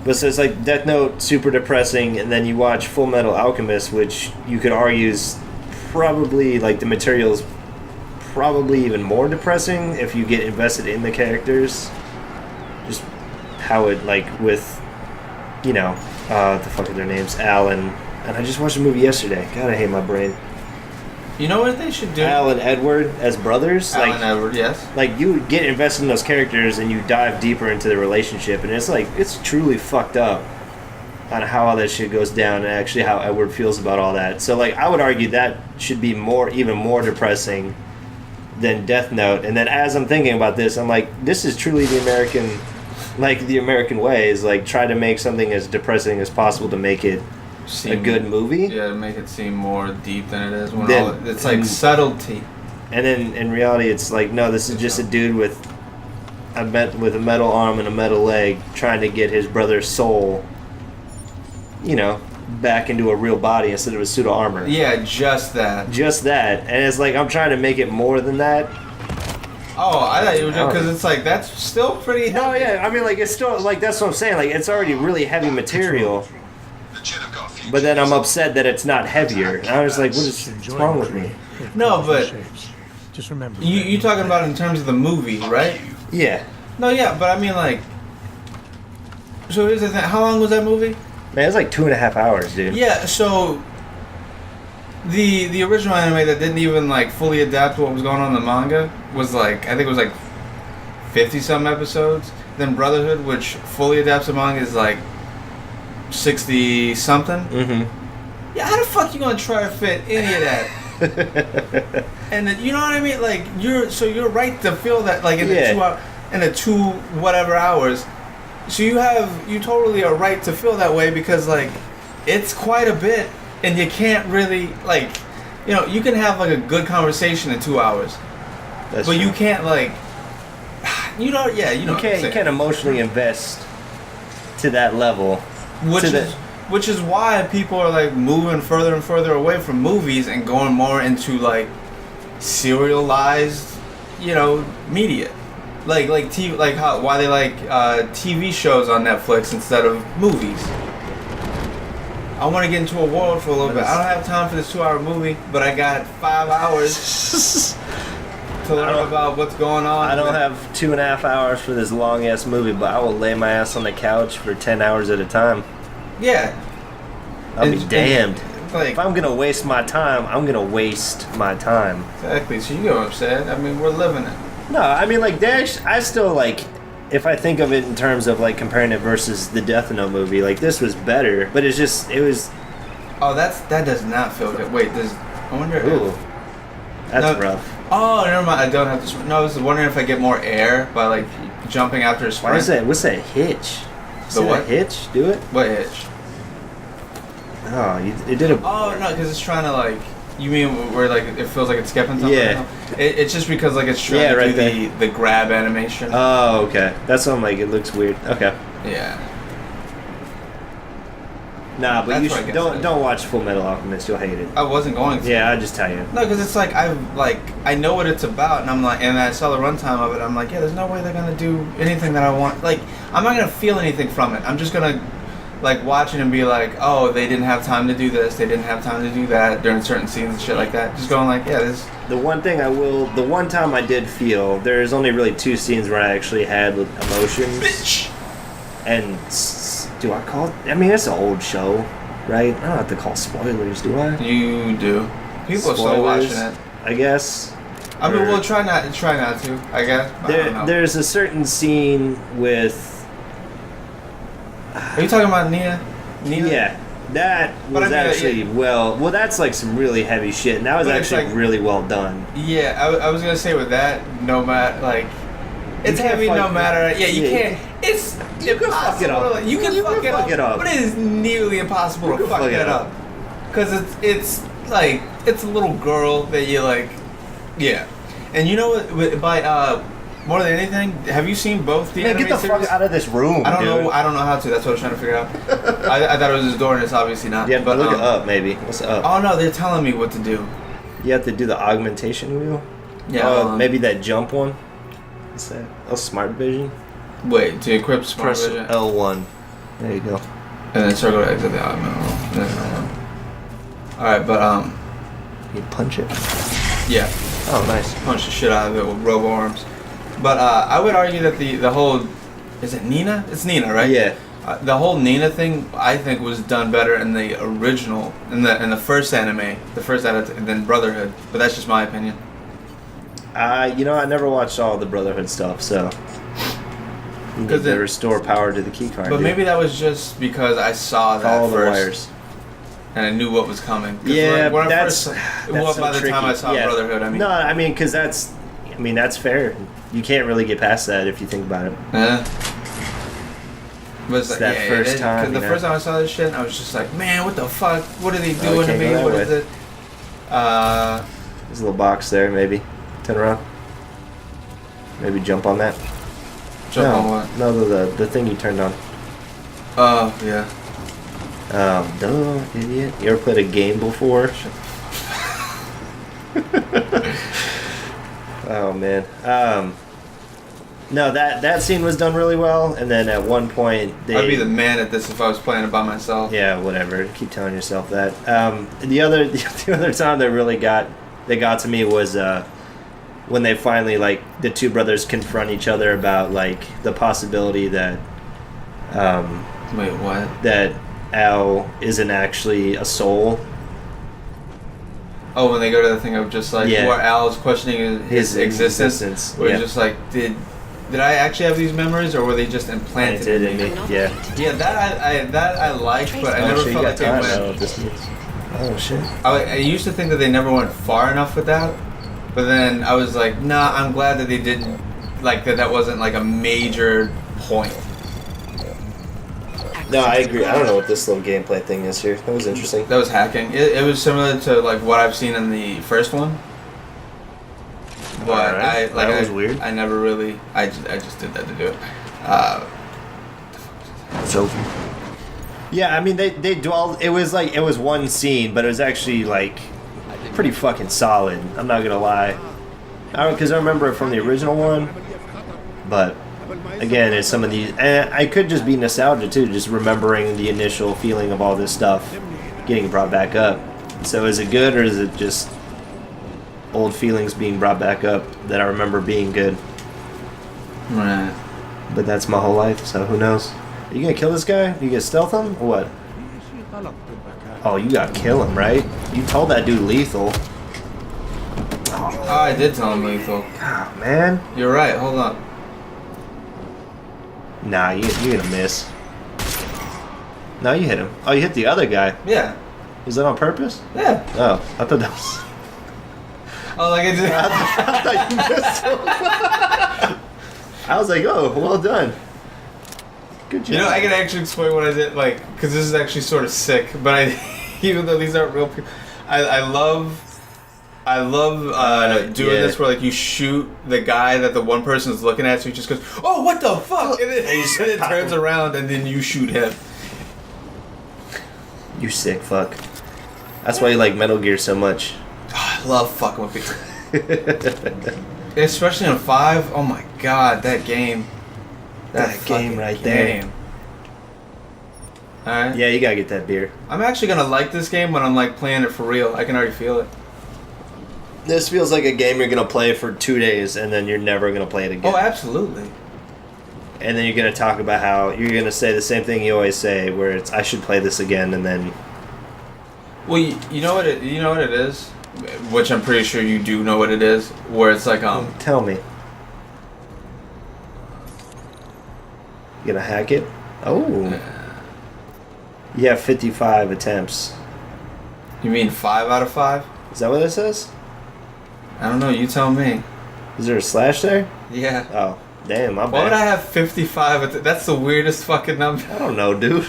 But so it's like Death Note, super depressing, and then you watch Full Metal Alchemist, which you could argue is probably, like, the material's probably even more depressing if you get invested in the characters. Just how it, like, with, you know, what the fuck are their names? Al and I just watched a movie yesterday. God, I hate my brain. You know what they should do? Al and Edward as brothers. Al like, and Edward, yes. Like, you get invested in those characters and you dive deeper into the relationship, and it's like, it's truly fucked up on how all that shit goes down and actually how Edward feels about all that. So, like, I would argue that should be even more depressing than Death Note. And then as I'm thinking about this, I'm like, this is truly the American way, is like, try to make something as depressing as possible to make it a good movie. Yeah, to make it seem more deep than it is. Then- It's like subtlety. And then in reality, it's like, no, this is just a dude with a metal arm and a metal leg trying to get his brother's soul, you know, back into a real body instead of a suit of armor. Yeah, just that. Just that. And it's like, I'm trying to make it more than that. Oh, I thought you were joking, because it's like, that's still pretty No, heavy. yeah, I mean, like, it's still, like, that's what I'm saying. Like, it's already really heavy material. But then I'm upset that it's not heavier. And I was like, what's wrong with me? No, but Just remember. you talking about in terms of the movie, right? Yeah. No, yeah, but I mean, like, so here's the thing. How long was that movie? Man, it's like 2.5 hours, dude. Yeah, so the original anime that didn't even like fully adapt to what was going on in the manga was like, I think it was like 50-some episodes. Then Brotherhood, which fully adapts the manga, is like 60-something. Mm-hmm. Yeah, how the fuck you gonna try to fit any of that? And then, you know what I mean? Like, you're right to feel that, like, in the 2 whatever hours. So you totally are right to feel that way, because like, it's quite a bit, and you can't really, like, you know, you can have like a good conversation in 2 hours, That's but true. you can't, like, you know, yeah, you know, You can't emotionally invest to that level. which is why people are like moving further and further away from movies and going more into like serialized, you know, media, like TV, like why they like TV shows on Netflix instead of movies. I want to get into a world for a little bit. I don't have time for this 2-hour movie, but I got 5 hours to learn about what's going on. I don't have 2.5 hours for this long ass movie, but I will lay my ass on the couch for 10 hours at a time. Yeah. I'll be damned. Like, If I'm gonna waste my time, I'm gonna waste my time. exactly. So you know what I'm saying? I mean, we're living it. No, I mean, like, Dash, I still, like, if I think of it in terms of, like, comparing it versus the Death Note movie, like, this was better, but it was, Oh, that does not feel good. Wait, I wonder ooh, if... that's No. rough. Oh, never mind. I don't have to... No, I was wondering if I get more air by, like, jumping after a sprint. Why is that, what's that hitch? The what? Hitch? Do it? What hitch? Oh, it did a... Oh, no, because it's trying to, like... You mean where, like, it feels like it's skipping something? Yeah. It's just because, like, it's trying Yeah, to right do the grab animation. Oh, okay. That's what I'm like, it looks weird. Okay. Yeah. Nah, but That's you what I should, guess it is. don't watch Full Metal Alchemist, you'll hate it. I wasn't going to. Yeah, I'll just tell you. No, because it's like I know what it's about, and I'm like, and I saw the runtime of it. I'm like, yeah, there's no way they're gonna do anything that I want. Like, I'm not gonna feel anything from it. I'm just gonna like watch it and be like, oh, they didn't have time to do this, they didn't have time to do that during certain scenes and shit like that. Just going like, yeah, this. The one time I did feel, there's only really 2 scenes where I actually had emotions. Bitch. And do I call it? I mean, it's an old show, right? I don't have to call spoilers, do I? You do. People are still watching it. I guess. I mean, Or- we'll try not to. I guess. I don't know. There's a certain scene with. Are you talking about Nina? Yeah, that But was I mean, actually well, that's like some really heavy shit, and that was But it's actually like- really well done. Yeah, I was gonna say with that, no matter like, it's can't heavy fuck- no matter. Yeah, you yeah, can't. It's you can fuck it up. You can fuck it up, but it is nearly impossible to fuck it up. Cause it's like it's a little girl that you like, yeah. And you know what? more than anything, have you seen both the Man, anime get the series? fuck out of this room, I don't dude. know. I don't know how to. That's what I was trying to figure out. I thought it was his door, and it's obviously not. Yeah, but look it up, maybe. What's up? Oh no, they're telling me what to do. You have to do the augmentation wheel? Yeah. Maybe that jump one? What's that? Oh, smart vision? Wait, to equip smart Press vision, L1. There you go. and then circle to exit the augment. All right, but You punch it. yeah, Oh, nice. punch the shit out of it with robo arms. But I would argue that the whole, is it Nina? It's Nina, right? Yeah. The whole Nina thing, I think, was done better in the original, in the first anime, the first edit, than Brotherhood. But that's just my opinion. You know, I never watched all the Brotherhood stuff, so. You need 'Cause to it- restore power to the keycard. But dude. maybe that was just because I saw that Follow the first, wires. and I knew what was coming. 'Cause Yeah, when I that's, first, that's well, so by the tricky. time I saw Yeah. Brotherhood, I mean, No, I mean, because that's fair. You can't really get past that if you think about it. But it's like, that yeah, first time, 'cause you the know? first time I saw this shit, I was just like, man, what the fuck? What are they Oh, doing to can't me? go that What way. is it? There's a little box there, maybe. Turn around. Maybe jump on that. Jump no, on what? No, the thing you turned on. Oh, yeah. Duh, idiot. You ever played a game before? Oh, man. No, that scene was done really well, and then at one point they... I'd be the man at this if I was playing it by myself. Yeah, whatever. Keep telling yourself that. The other time that really got to me was when they finally, like, the two brothers confront each other about, like, the possibility that Wait, what? that Al isn't actually a soul. Oh, when they go to the thing of just like Yeah. where Al's questioning his existence, where yeah. he's just like, did I actually have these memories, or were they just implanted Planted in in me? me. Yeah. Yeah, that I liked, but I Oh, never shit, felt you like got they time. I don't know went. what this means. Oh shit. I used to think that they never went far enough with that, but then I was like, nah, I'm glad that they didn't, like that wasn't like a major point. No, I agree. I don't know what this little gameplay thing is here. That was interesting. That was hacking. It was similar to like what I've seen in the first one. But Alright. That was weird. I never really. I just did that to do it. So. Yeah, I mean they dwelled. It was one scene, but it was actually like pretty fucking solid. I'm not gonna lie. Because I remember it from the original one, but again, it's some of these. And I could just be nostalgia too, just remembering the initial feeling of all this stuff getting brought back up. So is it good, or is it just old feelings being brought back up that I remember being good? Right. But that's my whole life, so who knows? Are you gonna kill this guy? You gonna stealth him or what? Oh, you gotta kill him, right? You told that dude lethal. Oh, I did tell him lethal. God, man. You're right. Hold on. Nah, you're gonna miss. No, you hit him. Oh, you hit the other guy. Yeah. Was that on purpose? Yeah. Oh, I thought that was... Oh, like I did. I thought you missed him. I was like, oh, well done. Good job. You know, I can actually explain what I did, like, because this is actually sort of sick. But I, even though these aren't real people, I love doing yeah. this where like you shoot the guy that the one person is looking at, so he just goes, "Oh, what the fuck!" and then it turns around and then you shoot him. You sick fuck. That's why you like Metal Gear so much. I love fucking with people, especially on 5. Oh my god, that game. That game fucking right there. Alright. Yeah, you gotta get that beer. I'm actually gonna like this game when I'm like playing it for real. I can already feel it. This feels like a game you're gonna play for 2 days and then you're never gonna play it again. Oh, absolutely. And then you're gonna talk about how you're gonna say the same thing you always say, where it's I should play this again, and then Well, you know what it is, which I'm pretty sure you do know what it is. Where it's like tell me. You gonna hack it? Oh. You have 55 attempts. You mean 5 out of 5? Is that what it says? I don't know. You tell me. Is there a slash there? Yeah. Oh, damn, my Why would bad. I have 55? That's the weirdest fucking number. I don't know, dude.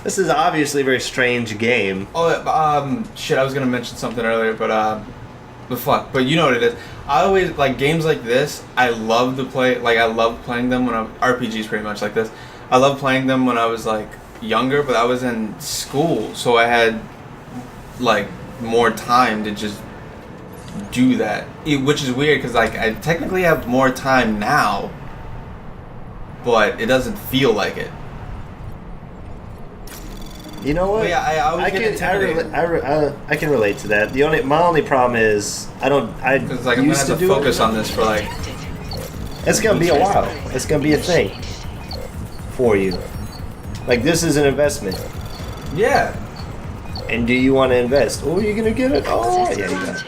This is obviously a very strange game. Oh, shit. I was gonna mention something earlier, but the fuck. But you know what it is. I always like games like this. I love to play. Like I love playing them when RPGs pretty much like this. I love playing them when I was like younger, but I was in school, so I had like more time to just do that. Which is weird because like I technically have more time now, but it doesn't feel like it. You know what? But yeah, I always get intimidated. I can relate to that. My only problem is I Because like I'm gonna have to focus on this for like. It's gonna be a while. It's gonna be a thing for you. Like this is an investment. Yeah. And do you want to invest? Oh, you're gonna get it. Oh, yeah, you got it.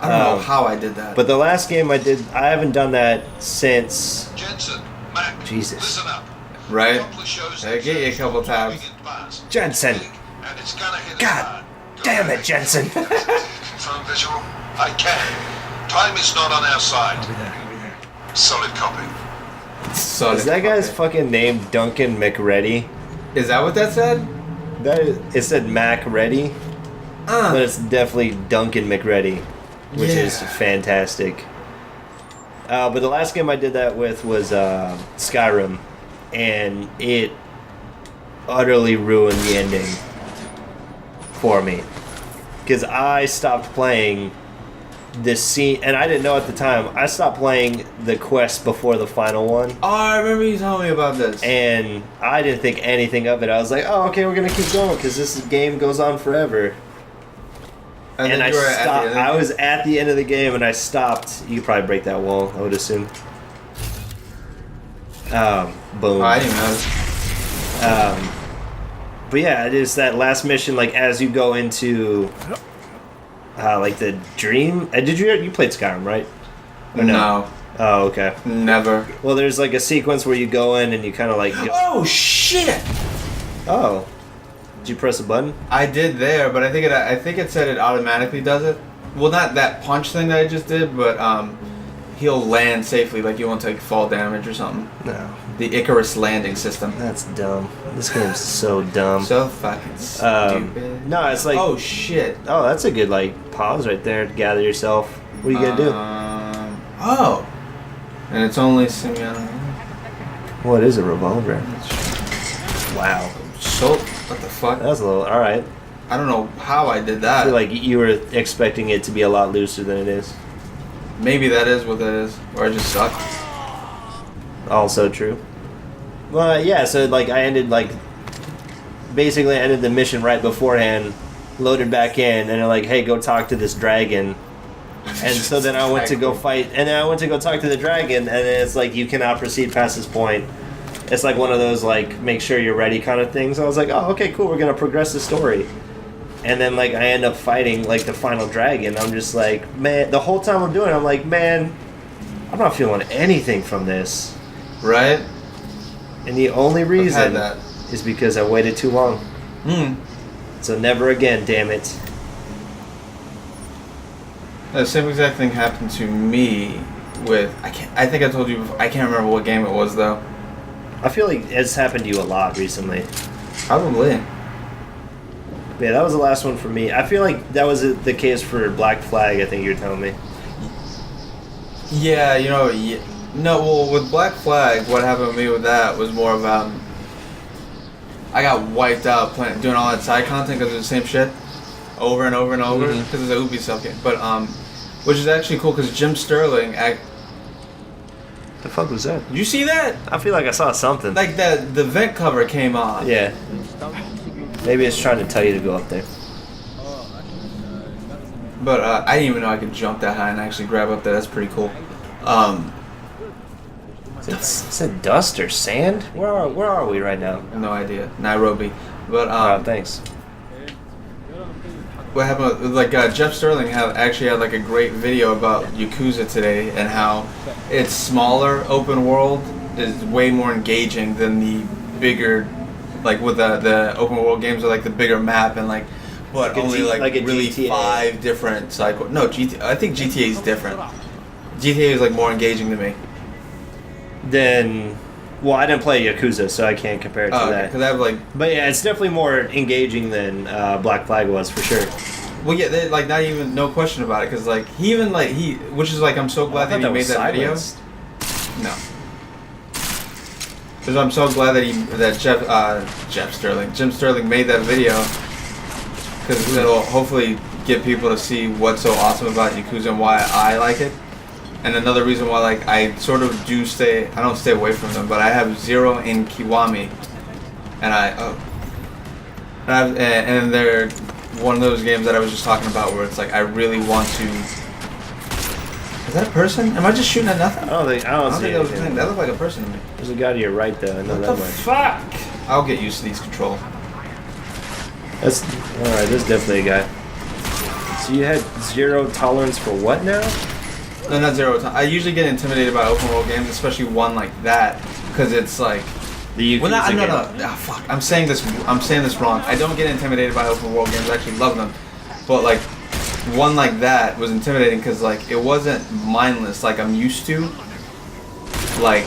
I don't know how I did that. But the last game I did, I haven't done that since. Jensen, Mac, Jesus. listen up. Right? Couple of shows I get you a couple times. Jensen. And it's gonna hit us God hard. damn it, Jensen. Confirm visual? I can. Time is not on our side. I'll be there. Solid copy. Solid Is that guy's copy. fucking name Duncan McReady? Is that what that said? It said Mac Ready, but it's definitely Duncan McReady, which is Yeah. fantastic. But the last game I did that with was Skyrim, and it utterly ruined the ending for me. Because I stopped playing this scene, and I didn't know at the time, I stopped playing the quest before the final one. Oh, I remember you telling me about this. And I didn't think anything of it. I was like, oh, okay, we're going to keep going because this game goes on forever. And then I you were at the stopped. end. I was at the end of the game and I stopped. You could probably break that wall, I would assume. Boom. Oh, I didn't know. But yeah, it is that last mission, like as you go into like the dream. Did you played Skyrim, right? Or No, Oh, okay. never. Well, there's like a sequence where you go in and you kind of like go, Oh shit! oh. Did you press a button? I did there, but I think it said it automatically does it. Well, not that punch thing that I just did, but he'll land safely, like you won't take fall damage or something. No. The Icarus landing system. That's dumb. This game's so dumb. So fucking stupid. No, it's like, Oh shit. oh, that's a good like pause right there to gather yourself. What are you gonna do? Oh. And it's only Simeon. What is a revolver? Wow, So what the fuck? that's a little. All right. I don't know how I did I that. feel like you were expecting it to be a lot looser than it is. Maybe that is what that is, or I just suck. Also true. Well, yeah. So like, I ended basically ended the mission right beforehand, loaded back in, and they're like, "Hey, go talk to this dragon." And so then I went to go fight, and then I went to go talk to the dragon, and then it's like, you cannot proceed past this point. It's like one of those like make sure you're ready kind of things. I was like, oh, okay, cool, we're gonna progress the story. And then like I end up fighting like the final dragon. I'm just like, man, the whole time I'm doing it, I'm like, man, I'm not feeling anything from this. Right? And the only reason that. is because I waited too long. So never again, damn it. The same exact thing happened to me with I think I told you before, I can't remember what game it was though. I feel like it's happened to you a lot recently. Probably. Yeah, that was the last one for me. I feel like that was the case for Black Flag, I think you were telling me. Yeah, you know, no, well, with Black Flag, what happened with me with that was more of, I got wiped out doing all that side content because it's the same shit over and over and over because it's a Ubisoft game. But, which is actually cool because Jim Sterling, The fuck was that? did you see that? I feel like I saw something. Like, the vent cover came on. Yeah. Maybe it's trying to tell you to go up there. But, I didn't even know I could jump that high and actually grab up there. That's pretty cool. Is it dust or sand? Where are we right now? No idea. Nairobi. But, Thanks. what happened with, like Jeff Sterling actually had like a great video about Yakuza today and how its smaller open world is way more engaging than the bigger, like with the open world games are like the bigger map and like but Like a only G- like like a really GTA. 5 different cycle. No, I think GTA is different. GTA is like more engaging to me. Then, well, I didn't play Yakuza, so I can't compare it to that. Because I have like But yeah, it's definitely more engaging than Black Flag was for sure. Well, yeah, they, like not even no question about it, because like which is like I'm so glad that he made that video. No. Because I'm so glad that Jim Sterling made that video, because it'll hopefully get people to see what's so awesome about Yakuza and why I like it. And another reason why like I sort of I don't stay away from them, but I have 0 in Kiwami, and they're one of those games that I was just talking about where it's like I really want to. Is that a person? Am I just shooting at nothing? I don't think that was a thing. That looked like a person to me. There's a guy to your right though. I know What that the much. fuck? I'll get used to these controls. That's all right. There's definitely a guy. So you had 0 tolerance for what now? No, not 0 time. I usually get intimidated by open world games, especially one like that, because it's like. The Yakuza No. game. Ah, fuck. I'm saying this wrong. I don't get intimidated by open world games. I actually love them, but like one like that was intimidating because like it wasn't mindless like I'm used to. Like.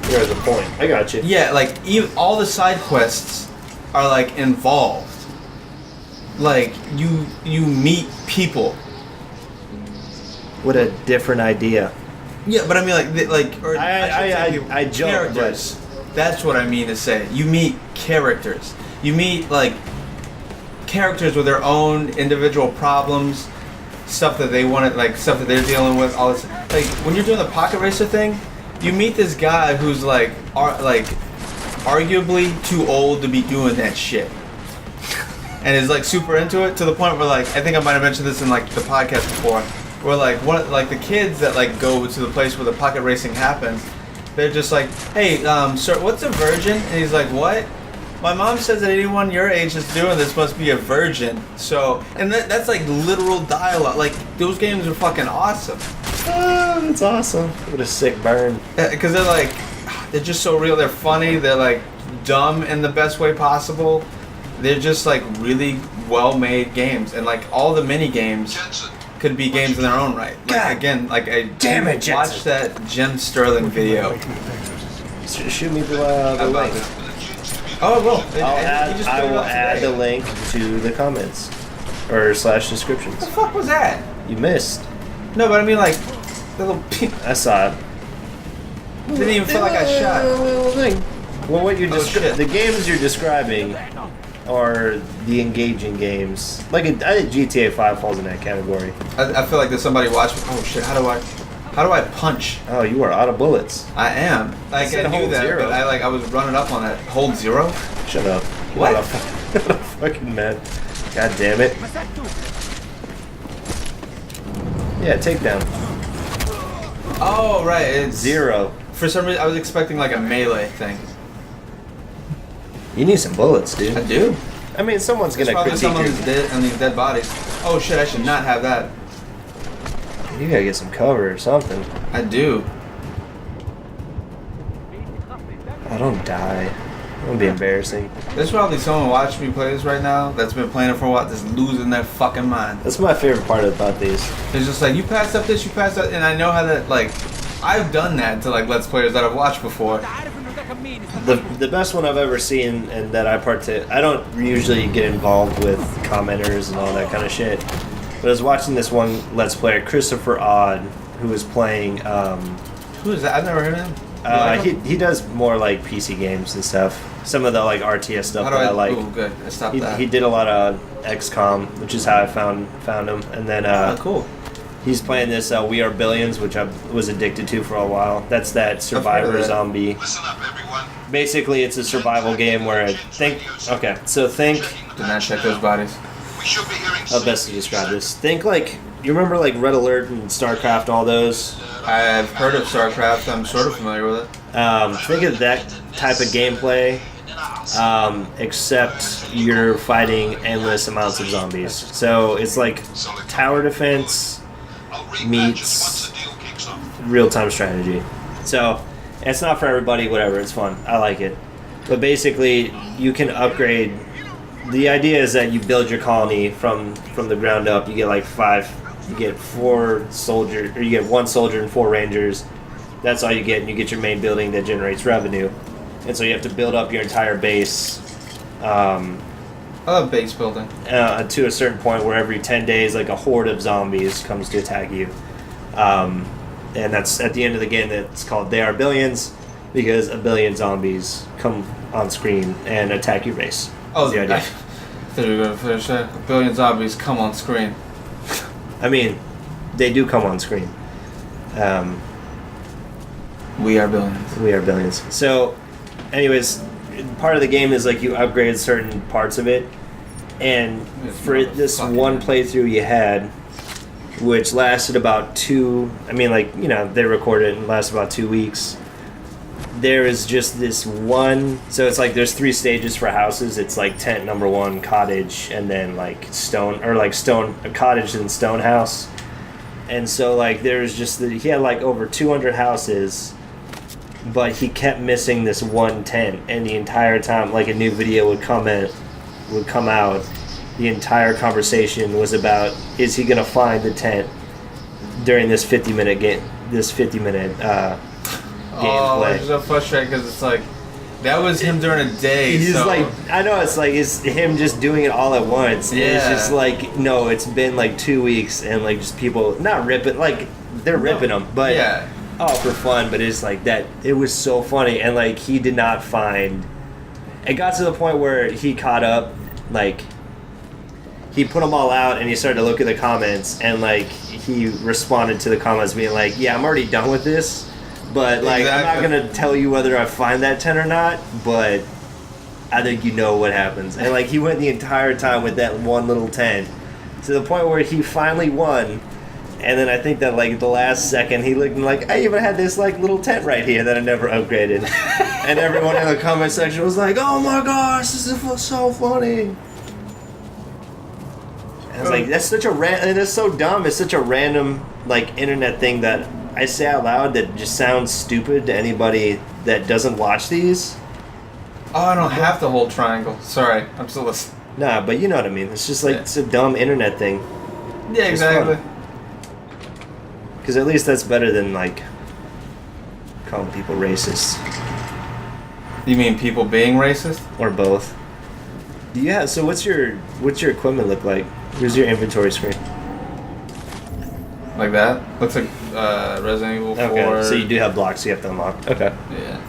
There's a point. I got you. Yeah, like all the side quests are like involved. Like you meet people. What a different idea. Yeah, but I mean or I joke, characters. That's what I mean to say. You meet characters. You meet like characters with their own individual problems, stuff that they want to stuff that they're dealing with. All this like when you're doing the pocket racer thing, you meet this guy who's like arguably too old to be doing that shit. And is like super into it to the point where like I think I might have mentioned this in like the podcast before, where like the kids that like go to the place where the pocket racing happens, they're just like, hey, sir, what's a virgin? And he's like, what? My mom says that anyone your age that's doing this must be a virgin. So, and that's like literal dialogue. Like those games are fucking awesome. Oh, that's awesome. What a sick burn. Because they're just so real. They're funny. They're like dumb in the best way possible. They're just like really well-made games, and like all the mini games could be games in their own right. Like, again, like I damn it, watch that Jim Sterling video. Shoot me the link. Oh, well, I will add the link to the comments or / descriptions. What the fuck was that? You missed. No, but I mean like the little. I saw it. Didn't even feel like I shot. Well, what you're shit. the games you're describing are the engaging games. Like I think GTA 5 falls in that category. I feel like there's somebody watching. Oh shit! How do I punch? Oh, you are out of bullets. I am. Like I knew hold that, 0. but I was running up on that. Hold 0. Shut up. What? What a fucking man. God damn it. Yeah, takedown. Oh right, it's 0. For some reason, I was expecting like a melee thing. You need some bullets, dude. I do. I mean, someone's There's gonna probably critique some your... on these dead bodies. Oh shit! I should not have that. You gotta get some cover or something. I do. Oh, don't die. That would be embarrassing. There's probably someone watching me play this right now that's been playing it for a while that's losing their fucking mind. That's my favorite part about these. It's just like, you passed up this, you passed up, and I know how that, like, I've done that to, like, Let's Players that I've watched before. The best one I've ever seen, and that I don't usually get involved with commenters and all that kind of shit. But I was watching this one Let's Player, Christopher Odd, who was playing... Who is that? I've never heard of him. He does more like PC games and stuff. Some of the like RTS stuff that I like. Oh, good. I stopped that. He did a lot of XCOM, which is how I found him. And then cool. He's playing this We Are Billions, which I was addicted to for a while. That's that survivor zombie. Listen up, everyone. Basically, it's a survival game where think. Did not check those bodies. We should be hearing How best to describe this? Think like you remember like Red Alert and StarCraft, all those. I've heard of StarCraft. I'm sort of familiar with it. Think of that type of gameplay, except you're fighting endless amounts of zombies. So it's like tower defense meets real-time strategy. So it's not for everybody, whatever, it's fun. I like it. But basically, you can upgrade. The idea is that you build your colony from the ground up. You get like 4 soldiers, or you get 1 soldier and 4 rangers. That's all you get, and you get your main building that generates revenue. And so you have to build up your entire base I love base building. To a certain point where every 10 days, like a horde of zombies comes to attack you. And that's at the end of the game. That's called They Are Billions, because a billion zombies come on screen and attack your base. Oh, That's the idea. I thought you were going to finish that. A billion zombies come on screen. I mean, they do come on screen. We are billions. We are billions. So, anyways, part of the game is like you upgrade certain parts of it, and It's for not this fucking- one playthrough you had, which lasted about they recorded it and lasted about 2 weeks. There is just this one, so it's like there's 3 stages for houses. It's like tent number 1, cottage, and then like a cottage and stone house. And so like there's just he had like over 200 houses, but he kept missing this one tent, and the entire time like a new video would come out. The entire conversation was about, is he gonna find the tent during this 50-minute game? Oh, gameplay. it's so frustrating because it's like, that was him during a day. He's so. like, I know it's him just doing it all at once. Yeah. And it's just like, no, it's been like 2 weeks, and like just people not ripping, like they're ripping them, but Yeah. for fun. But it's like that. It was so funny, and like he did not find. It got to the point where he caught up, like he put them all out, and he started to look at the comments, and like he responded to the comments being like, "Yeah, I'm already done with this." But like, I'm not Exactly. gonna tell you whether I find that tent or not, but I think you know what happens. And like, he went the entire time with that one little tent, to the point where he finally won. And then I think that like the last second, he looked like, I even had this like little tent right here that I never upgraded. And everyone in the comment section was like, "Oh my gosh, this is so funny." And I was like, that's such a and it's so dumb. It's such a random like internet thing that I say out loud that just sounds stupid to anybody that doesn't watch these. Oh, I don't have to hold triangle. Sorry, I'm still listening. Nah, but you know what I mean. It's just like, it's a dumb internet thing. Yeah, exactly. Because at least that's better than like calling people racist. You mean people being racist? Or both. Yeah, so what's your equipment look like? Here's your inventory screen. Like that? Looks like Resident Evil 4. Okay, so you do have blocks you have to unlock. Okay. Yeah.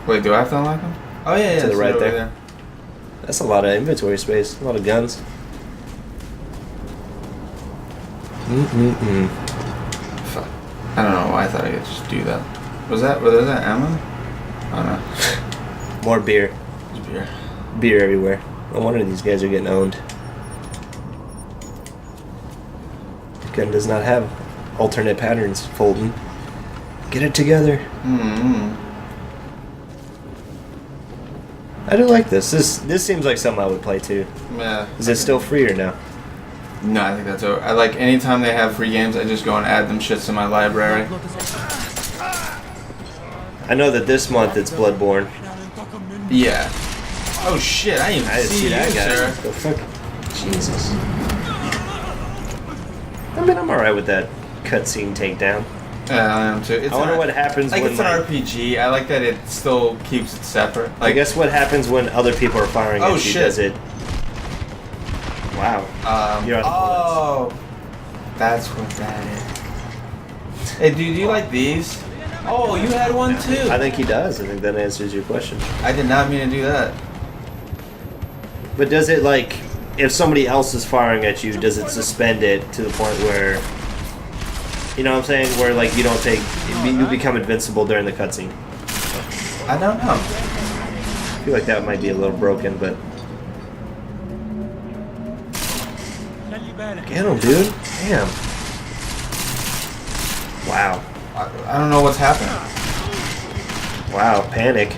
Wait, do I have to unlock them? Oh, yeah, yeah. To the it's right over there. That's a lot of inventory space. A lot of guns. Fuck. I don't know why I thought I could just do that. Was that ammo? I don't know. More beer. It's beer. Beer everywhere. No wonder these guys are getting owned. Gun does not have alternate patterns, Fulton. Get it together. Mm-hmm. I do like this. This seems like something I would play too. Yeah. Is it still free or no? No, I think that's over. I like anytime they have free games, I just go and add them shits to my library. I know that this month it's Bloodborne. Yeah. Oh shit! I didn't even I didn't see that you, guy. sir. The fuck? Jesus. I mean, I'm alright with that cutscene takedown. Yeah, I am too. It's I wonder an- what happens like when it's an RPG. I like that it still keeps it separate. I Like, guess what happens when other people are firing Oh, at you? shit. Does it? Wow. You're on the oh, that's what that is. Hey, dude, do you like these? Oh, you had one too. I think he does. I think that answers your question. I did not mean to do that. But does it, like, if somebody else is firing at you, does it suspend it to the point where, you know what I'm saying, where like you don't take, you become invincible during the cutscene? I don't know. I feel like that might be a little broken, but get him, dude. Damn. Wow. I don't know what's happening. Wow. Panic.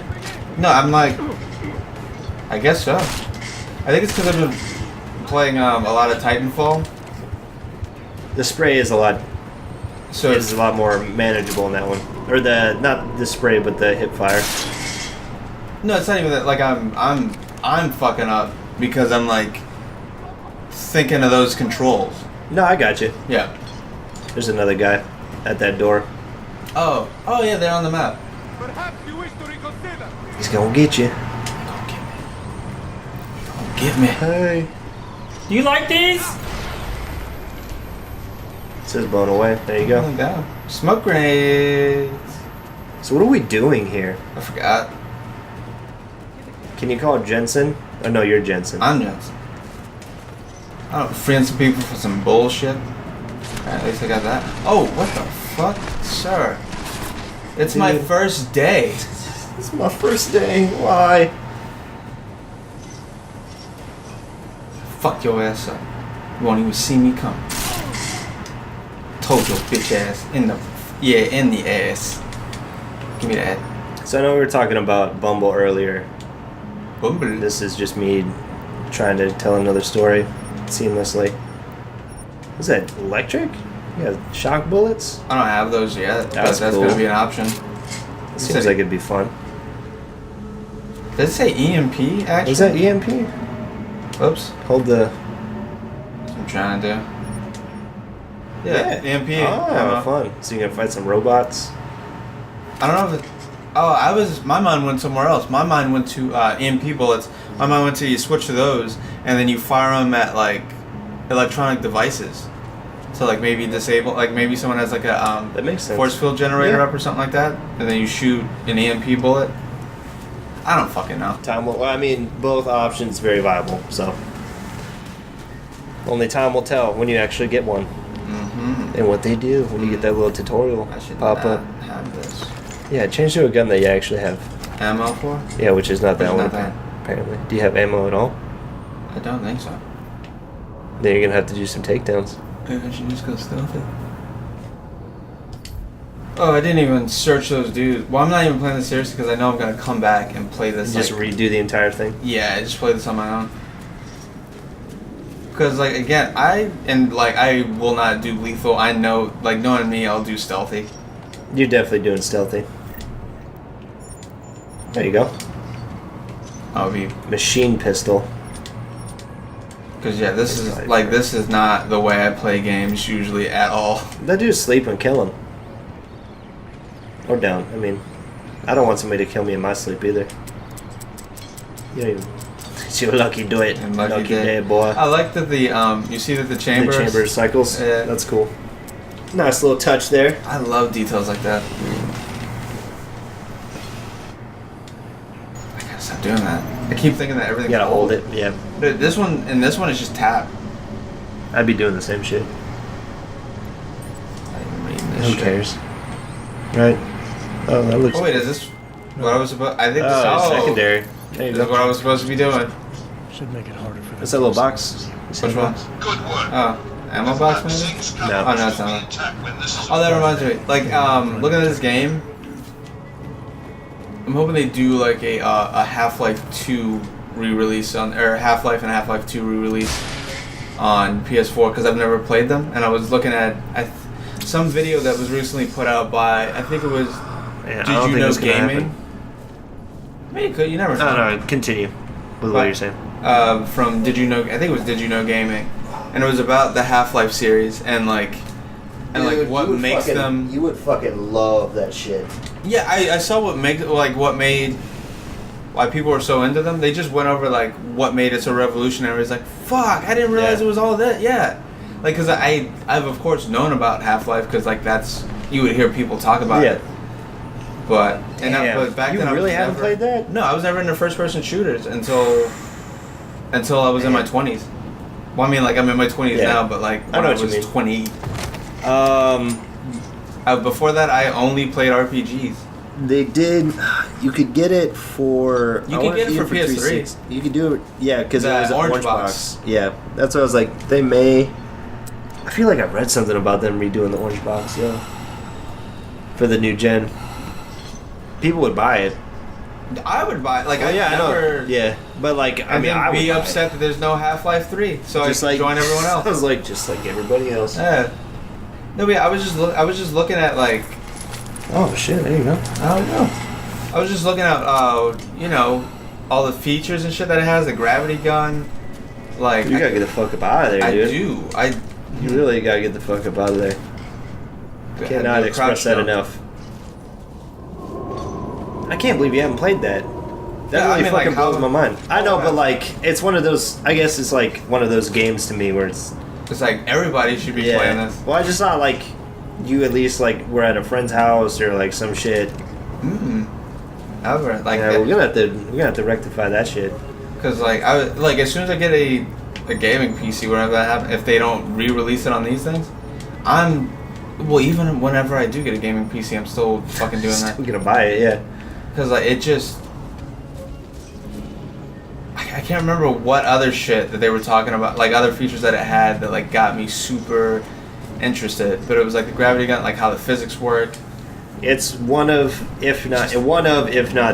No, I'm like, I guess so. I think it's because I've been playing a lot of Titanfall. The spray is a lot. So Is a lot more manageable in that one, or the not the spray, but the hip fire. no, it's not even that. Like I'm fucking up because I'm like thinking of those controls. No, I got you. Yeah. There's another guy at that door. Oh yeah, they're on the map. He's gonna get you. Forgive me. Hey. Do you like these? It says blown away. There you go. Down. Smoke grenades. So what are we doing here? I forgot. Can you call it Jensen? Oh no, you're Jensen. I'm Johnson. I don't friend some people for some bullshit. At least I got that. Oh, what the fuck, sir? It's my Dude. first day. This is my first day. Why? Fuck your ass up. You won't even see me come. Told your bitch ass in the ass. Give me that. So I know we were talking about Bumble earlier. Bumble. This is just me trying to tell another story seamlessly. Is that electric? Yeah, shock bullets? I don't have those yet, That's but that's cool. gonna be an option. It seems like it'd be fun. Does it say EMP actually? Is that EMP? Oops. Hold the... That's what I'm trying to do. Yeah, EMP. Oh, fun. So you can fight some robots? I don't know if it. Oh, my mind went somewhere else. My mind went to EMP bullets. My mind went to you switch to those, and then you fire them at like electronic devices. So like maybe disable, like maybe someone has like a That makes sense. force field generator Yeah. up or something like that, and then you shoot an EMP bullet. I don't fucking know. Time will... Well, I mean, both options very viable, so... Only time will tell when you actually get one. Mm-hmm. And what they do when you get that little tutorial I should pop not up. have this. Yeah, change to a gun that you actually have. Ammo for? Yeah, which is not that Which one, is not that. apparently. Do you have ammo at all? I don't think so. Then you're gonna have to do some takedowns. Maybe I should just go stealthy. Oh, I didn't even search those dudes. Well, I'm not even playing this seriously because I know I'm gonna come back and play this. Just like, redo the entire thing. yeah, just play this on my own. Because like again, I will not do lethal. I know, like knowing me, I'll do stealthy. You're definitely doing stealthy. There you go. I'll be Machine pistol. because yeah, this is not the way I play games usually at all. That dude's sleep and kill him. Or down. I mean, I don't want somebody to kill me in my sleep either. You don't even... It's your lucky do it. And lucky day. day, boy. I like that the you see that the chamber. The chamber cycles. Yeah. That's cool. Nice little touch there. I love details like that. I gotta stop doing that. I keep thinking that You everything's gotta hold it. Yeah. Dude, this one is just tap. I'd be doing the same shit. I didn't read this Who shit. cares? Right? Oh, that looks... Oh wait, is this what I was supposed? I think this. Oh, Oh, secondary. There you This is what go. I was supposed to be doing. Should make it harder for them. That's that little box. Which one? Good work. Oh, ammo box maybe. No. Oh no, it's not. Oh, that reminds me. Like, looking at this game, I'm hoping they do like a Half-Life 2 re-release on, or Half-Life and Half-Life 2 re-release on PS4 because I've never played them, and I was looking at some video that was recently put out by, I think it was Yeah, I Did don't You think Know it's gonna Gaming? happen. Maybe it could. You never know. No, continue with what you're saying. From Did You Know? I think it was Did You Know Gaming, and it was about the Half-Life series and like what makes them. You would fucking love that shit. Yeah, I saw what made why people were so into them. They just went over like what made it so revolutionary. It's like fuck, I didn't realize it was all that. Yeah, like because I've of course known about Half-Life because like that's you would hear people talk about it. But but back then I really was haven't never, played that? No, I was never into first-person shooters until I was in my 20s. Well, I mean, like I'm in my 20s now, but like when I was 20. Before that, I only played RPGs. They did. You could get it for. You could get it for PS3. You could do it. Yeah, because it The was an orange orange box. box. Yeah, that's what I was like. They may. I feel like I read something about them redoing the orange box. Yeah. For the new gen. People would buy it. I would buy it. Like I I never. know. Yeah, but like I mean, I would be buy upset that there's no Half-Life 3, so Just I could join everyone I else. was like, just like everybody else. Yeah. No, but I was just looking at like. Oh shit! There you go. I don't know. I was just looking at all the features and shit that it has. The gravity gun. Like You gotta get the fuck up out of there, I dude. do. You really gotta get the fuck up out of there. Cannot express that enough. I can't believe you haven't played that. That really I mean, fucking like, blows how- my mind. I know, but like, it's one of those. I guess it's like one of those games to me where it's It's like everybody should be playing this. Well, I just thought like you at least like were at a friend's house or like some shit. Ever like Yeah, we're gonna have to rectify that shit. because like I was like as soon as I get a gaming PC, whatever that happens, if they don't re-release it on these things, even whenever I do get a gaming PC, I'm still fucking doing that. We're gonna buy it, yeah. Because like it just, I can't remember what other shit that they were talking about, like other features that it had that like got me super interested. But it was like the gravity gun, like how the physics work. It's one of, if not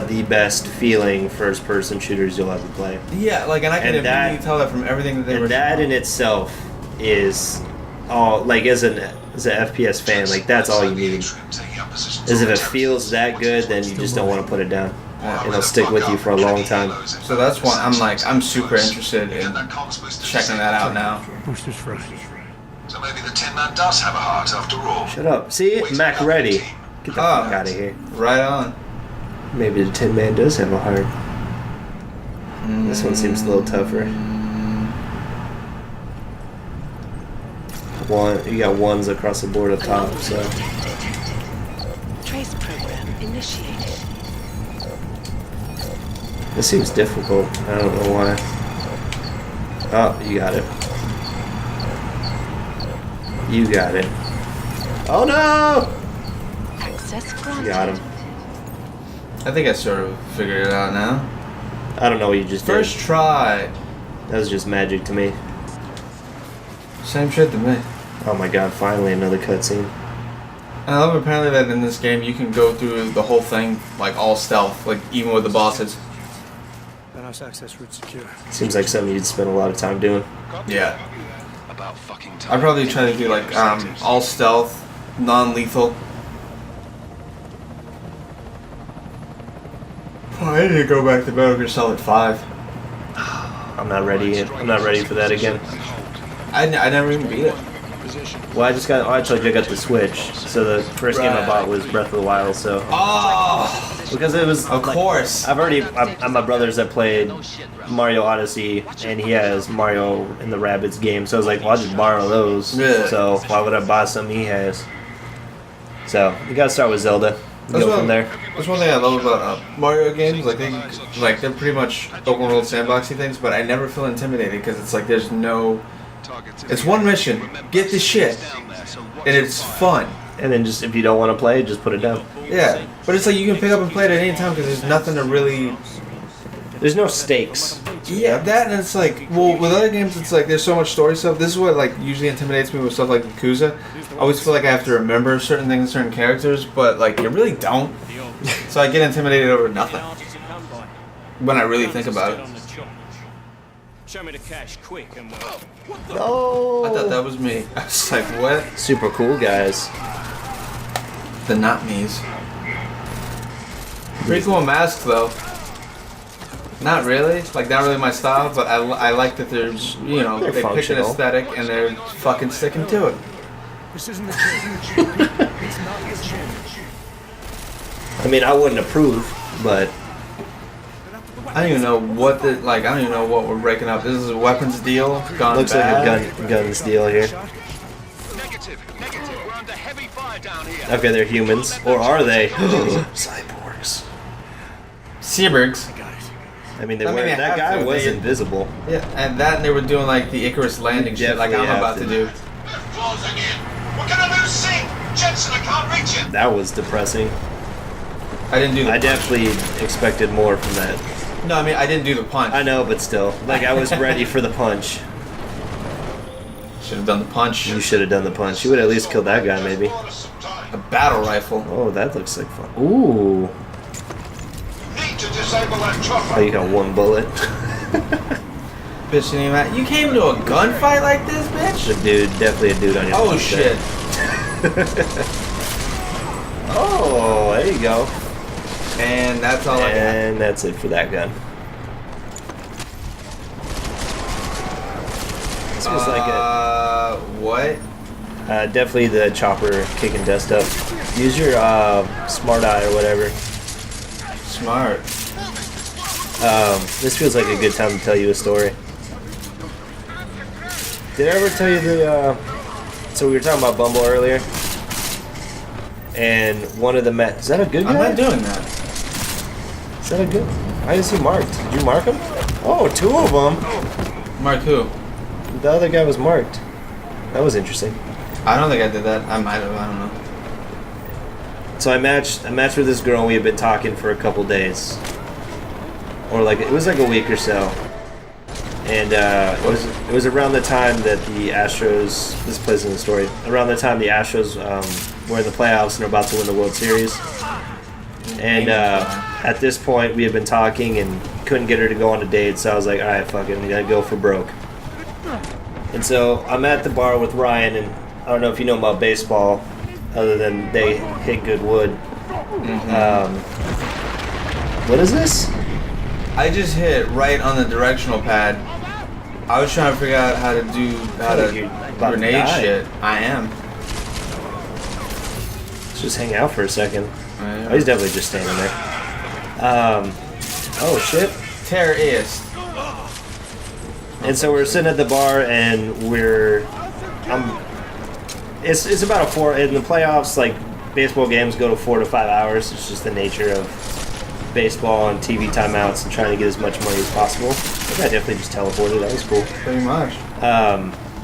the best feeling first-person shooters you'll ever play. Yeah, like and I can And that- immediately tell that from everything that they were. And that in itself is all like as an FPS fan, like that's all you need. Is if it feels that good, then you just don't want to put it down. And it'll stick with you for a long time. So that's why I'm super interested in checking that out now. Booster's fried. So maybe the Tin Man does have a heart after all. Shut up. See? Mac ready. Get the fuck out of here. Right on. Maybe the Tin Man does have a heart. This one seems a little tougher. You got ones across the board up top, so. Trace program initiated. This seems difficult. I don't know why. Oh, you got it. You got it. Oh no! Access granted. Got him. I think I sort of figured it out now. I don't know what you just First did. try. That was just magic to me. Same shit to me. Oh my god, finally another cutscene. And I love apparently that in this game you can go through the whole thing like all stealth, like even with the bosses. Penthouse access route secure. Seems like something you'd spend a lot of time doing. Yeah. About fucking time. I'd probably try to do like all stealth, non-lethal. Oh, I need to go back to Metal Gear Solid 5. I'm not ready yet. I'm not ready for that again. I never even beat it. Well, I told you I got the Switch, so the first game I bought was Breath of the Wild, so. Oh, Because it was. of like, course. I'm my brothers that played Mario Odyssey, and he has Mario and the Rabbids game, so I was like, well, I'll just borrow those. Yeah. So why would I buy something he has? So, you gotta start with Zelda. Go from there. That's one thing I love about Mario games. Like they're pretty much open world sandboxy things, but I never feel intimidated because it's like there's no. It's one mission. Get the shit, and it's fun. And then just, if you don't want to play, just put it down. Yeah, but it's like you can pick up and play it at any time because there's nothing to really. There's no stakes. Yeah, that and it's like, well, with other games, it's like there's so much story stuff. This is what like usually intimidates me with stuff like Yakuza. I always feel like I have to remember certain things, certain characters, but like you really don't. So I get intimidated over nothing when I really think about it. Show me the cash quick and No! I thought that was me. I was like, what? Super cool, guys. The not me's. Pretty cool masks though. Not really, like not really my style, but I like that they're, you know, They're they pick an functional. aesthetic and they're fucking sticking to it. This isn't the challenge. It's not the challenge. I mean, I wouldn't approve, but I don't even know what I don't even know what we're breaking up. This is a weapons deal gone looks bad. like a guns deal here. Negative. We're under heavy fire down here. Okay, they're humans. Or are they? Cyborgs. Seabergs. I mean, I mean, were, they that have guy to. was They- invisible. Yeah, and that and they were doing like the Icarus landing shit like I'm Definitely have about to to. do. They're closing in. We're gonna lose sync. Jensen, I can't reach him. That was depressing. I didn't do the I punch. definitely expected more from that. No, I mean I didn't do the punch. I know, but still. Like, I was ready for the punch. Should have done the punch. You should have done the punch. You would at least killed that guy, maybe. Bought us some time. A battle rifle. Oh, that looks like fun. Ooh. Need to disable that chopper. Oh, you got one bullet. Bitch, you came into a gunfight like this, bitch? The dude, definitely a dude on your Oh left shit. there. Oh, there you go. And that's all I got. And that's it for that gun. This was What? definitely the chopper kicking dust up. Use your smart eye or whatever. Smart. This feels like a good time to tell you a story. Did I ever tell you the? So we were talking about Bumble earlier, and one of the men. Is that a good guy? I'm not doing that. Is that a good? I didn't see marked. Did you mark him? Oh, 2 of them. Mark who? The other guy was marked. That was interesting. I don't think I did that. I might have. I don't know. So I matched with this girl. And we had been talking for a couple days, or like it was like a week or so. And it was around the time that the Astros. This plays in the story. Around the time the Astros were in the playoffs and are about to win the World Series. And at this point, we had been talking and couldn't get her to go on a date. So I was like, all right, fuck it, I'm gonna go for broke. And so I'm at the bar with Ryan, and I don't know if you know about baseball, other than they hit good wood. What is this? I just hit right on the directional pad. I was trying to figure out how to grenade shit. I am. Let's just hang out for a second. Yeah. Oh, he's definitely just standing there. Oh shit. Terrorist. And so we're sitting at the bar, and it's about a 4 in the playoffs. Like baseball games go to 4 to 5 hours. It's just the nature of baseball and TV timeouts and trying to get as much money as possible. I think I definitely just teleported. That was cool. Pretty much.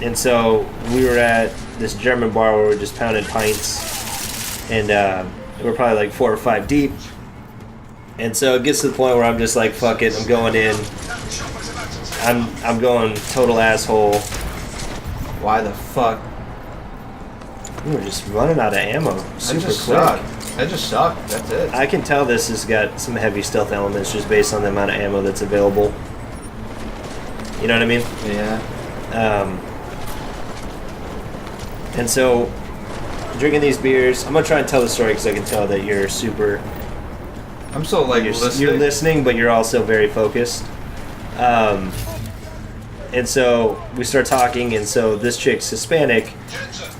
And so we were at this German bar where we're just pounding pints, and we're probably like 4 or 5 deep. And so it gets to the point where I'm just like, fuck it, I'm going in. I'm going total asshole. Why the fuck? We're just running out of ammo super quick. That just sucked. That's it. I can tell this has got some heavy stealth elements just based on the amount of ammo that's available. You know what I mean? Yeah. And so, drinking these beers, I'm gonna try and tell the story because I can tell that you're super. I'm so like listening. You're listening, but you're also very focused. And so we start talking, and so this chick's Hispanic,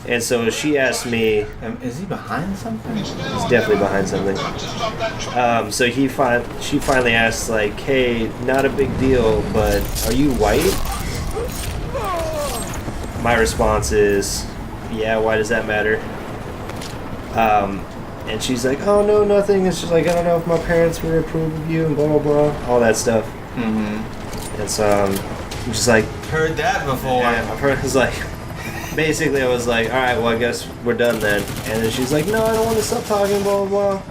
and so she asked me. Is he behind something? He's definitely behind something. So she finally asked, like, "Hey, not a big deal, but are you white?" My response is, "Yeah, why does that matter?" And she's like, "Oh no, nothing. It's just like I don't know if my parents would approve of you and blah blah blah, all that stuff." Mm-hmm. And so I'm just like, heard that before. yeah, I've heard. It's like, basically, I was like, all right, well, I guess we're done then. And then she's like, no, I don't want to stop talking, blah blah blah.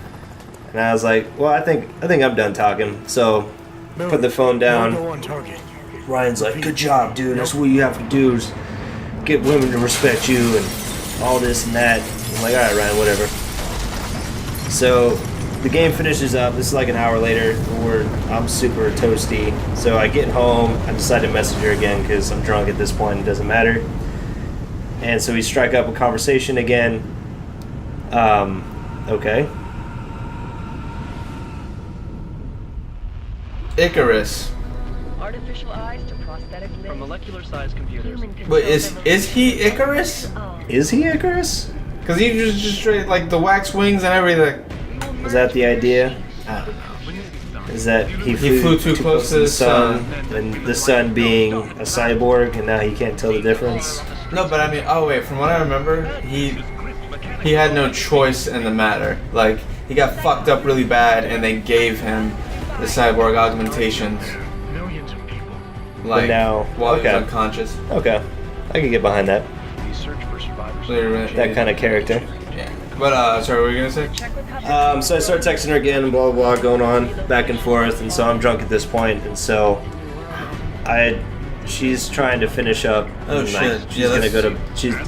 And I was like, well, I think I'm done talking. So put the phone down. No on target. Ryan's like, good job, dude. That's what you have to do is get women to respect you and all this and that. I'm like, all right, Ryan, whatever. So the game finishes up. This is like an hour later. I'm super toasty. So I get home. I decide to message her again because I'm drunk at this point. It doesn't matter. And so we strike up a conversation again. Okay. Icarus. Artificial eyes to prosthetic limbs. From molecular-sized computers. But is he Icarus? Is he Icarus? Because he just straight like the wax wings and everything. Is that the idea? I don't know. Is that he flew too close to the sun, and the sun being a cyborg, and now he can't tell the difference? No, but I mean, oh wait, from what I remember, he had no choice in the matter. Like he got fucked up really bad, and they gave him the cyborg augmentations. Like now, while he was okay. unconscious. Okay, I can get behind that. That kind of character. Yeah. But sorry, what were you gonna say? So I start texting her again, blah blah blah, going on back and forth, and so I'm drunk at this point, and so she's trying to finish up. Oh and, shit! She's Yeah, gonna go to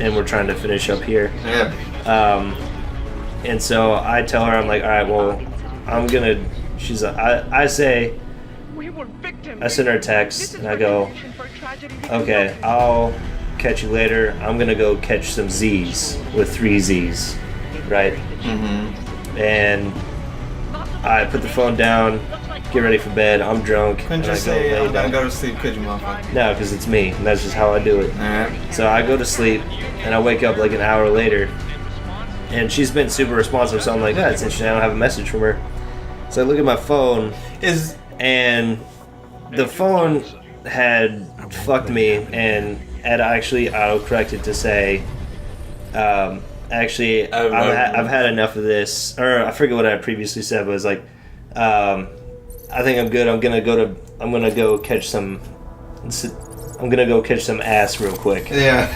and we're trying to finish up here. Yeah. And so I tell her, I'm like, all right, well, I'm gonna. She's. I say. I send her a text and I go, okay, I'll catch you later. I'm gonna go catch some Z's with 3 Z's, right? Mm-hmm. And I put the phone down, get ready for bed. I'm drunk. Couldn't and I just go say lay I'm gonna down. go to sleep, could you, motherfucker? No, because it's me, and that's just how I do it. Alright. So I go to sleep, and I wake up like an hour later, and she's been super responsive. So I'm like, yeah, it's interesting. I don't have a message from her. So I look at my phone. Is and the phone had fucked me and had actually auto-corrected to say, actually, I've had enough of this. Or I forget what I previously said, but it was like, I think I'm good. I'm gonna go catch some ass real quick. Yeah.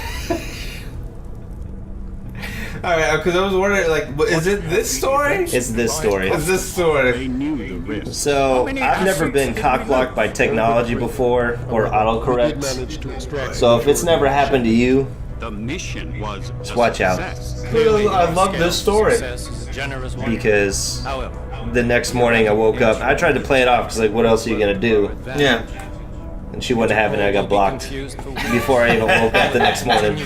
All right, because I was wondering, like, is it this story? It's this story. It's this story. They knew the risk. So I've never been cock-blocked by technology before or autocorrect. So if it's never happened to you, The mission was just watch out. I love this story. Because the next morning I woke up. I tried to play it off because like, what else are you gonna do? Yeah. And she wouldn't have it. And I got blocked before I even woke up the next morning.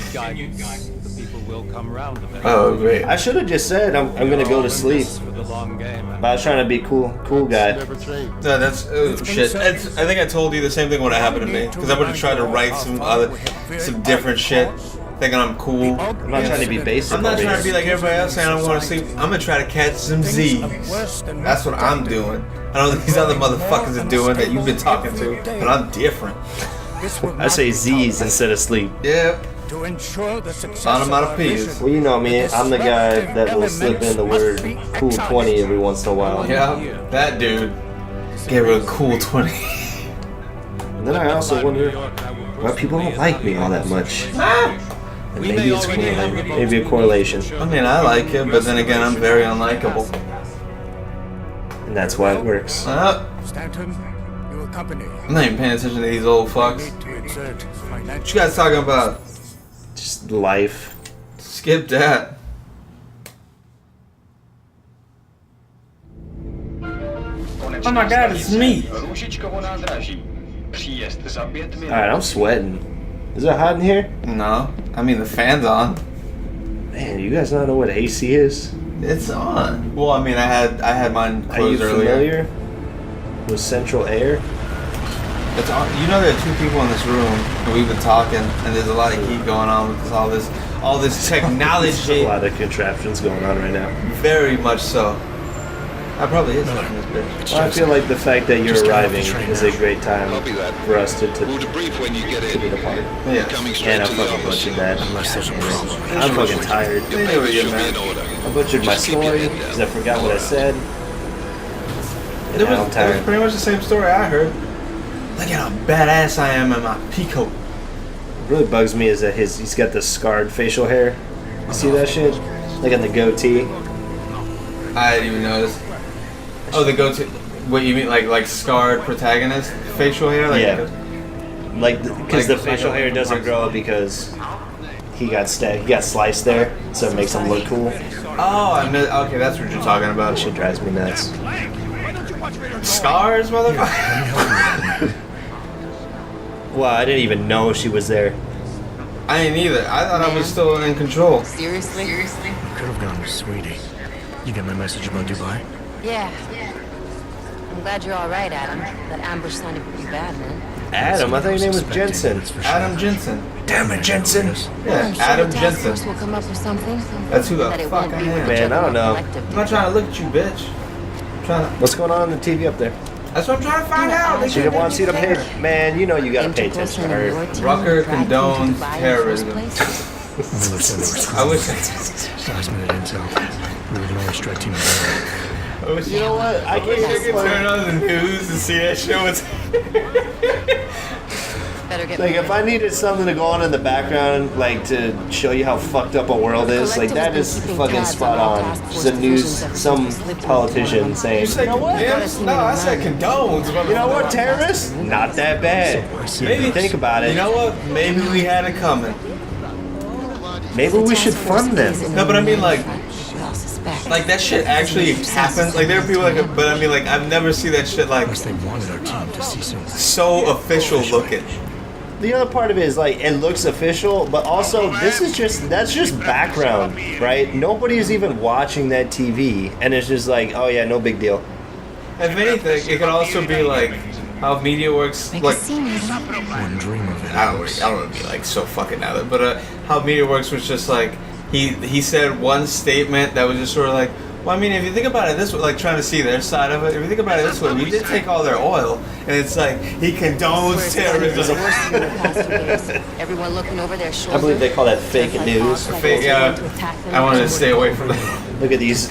Oh, great. I should have just said I'm gonna go to sleep. But I was trying to be cool guy. No, that's shit. I think I told you the same thing when it happened to me because I would have tried to write some different shit, thinking I'm cool. I'm not trying to be basic. I'm not over trying to here. be like everybody else saying I'm going to sleep. I'm gonna try to catch some Z's. That's what I'm doing. I know these other motherfuckers are doing that you've been talking to, but I'm different. I say Z's instead of sleep. Yep. To ensure the success Onomatopoeias. Well, you know me. I'm the guy that will slip in the word cool 20 every once in a while. Yeah, that dude gave her a cool 20. And then I also wonder why people don't like me all that much. And maybe it's maybe a correlation. I mean, I like it, but then again, I'm very unlikable. And that's why it works. Stanton, you accompany. I'm not even paying attention to these old fucks. To exert financial. What you guys talking about? Just life. Skip that. Oh my god, it's me. Alright, I'm sweating. Is it hot in here? No, I mean the fan's on. Man, you guys not know what AC is? It's on. Well, I mean, I had mine Are you closed earlier. familiar with central air? It's on. You know, there are two people in this room, and we've been talking, and there's a lot of heat going on with all this There's a technology. lot of contraptions going on right now. Very much so. I probably is fucking this bitch. Well, I feel like the fact that you're arriving is a great time Copy that. for us to We'll debrief when you get get in. apart. Yeah. Coming straight And I'm to the fucking office. butchered that. I'm fucking tired. They knew what you Should be in meant. order. I butchered my Just keep your story head down. because I forgot what I said. And It now I'm was tired. pretty much the same story I heard. Look at how badass I am in my peacoat. What really bugs me is that he's got the scarred facial hair. You see that shit? Like on the goatee. I didn't even notice. Oh, the goatee. What you mean, like scarred protagonist facial hair? Like, Yeah. Like, because the Like- facial hair doesn't grow because he got sliced there, so it makes him look cool. Oh, okay, that's what you're talking That about. shit drives me nuts. Scars, motherfucker. Well, I didn't even know she was there. I ain't either. I thought I was still in control. Seriously? Could have gone with Sweetie. You get my message about Dubai? Yeah. I'm glad you're all right, Adam. That ambush sounded pretty bad, man. Adam, I think his name was Jensen. Adam Jensen. Damn it, Jensen. Yeah, I'm sure Adam the task force Jensen. will come up with something. That's who the That it fuck won't I be am. whichever Man, I don't know. collective I'm not trying to look at you, bitch. I'm trying to, What's going on the TV up there? that's what I'm trying to find out. She didn't want to see the page. Man, you know you gotta pay attention to her. Rucker condones terrorism. Miller said there was I wish. last minute intel. We were the only strike team in the I wish You know what? I I wish I can't could turn on the news to see that shit. Better get Like, if I needed something to go on in the background, like to show you how fucked up a world is, like that is fucking spot on. Just a news, some politician saying, You said condemns? No, I said condones. you know what, terrorists? Not that bad. Maybe Think about it. You know what? Maybe we had it coming. Maybe we should fund them. No, but I mean, like suspect. that shit actually happens. Like there are people like, but I mean, like I've never seen that shit like Unless they wanted our team to see something. so official looking. The other part of it is like it looks official, but also that's just background, right? Nobody's even watching that TV, and it's just like, oh yeah, no big deal. If anything, it could also be like how media works. Make Like a scene. Wouldn't dream of it. I don't want to be like so fucking out of it, but how media works was just like he said one statement that was just sort of like, Well, I mean, if you think about it this way, like trying to see their side of it, if you think about it this way, we did take all their oil, and it's like, he condones terrorism. Everyone looking over their shoulders. I believe they call that fake news. Fake, yeah. I wanted to stay away from that. Look at these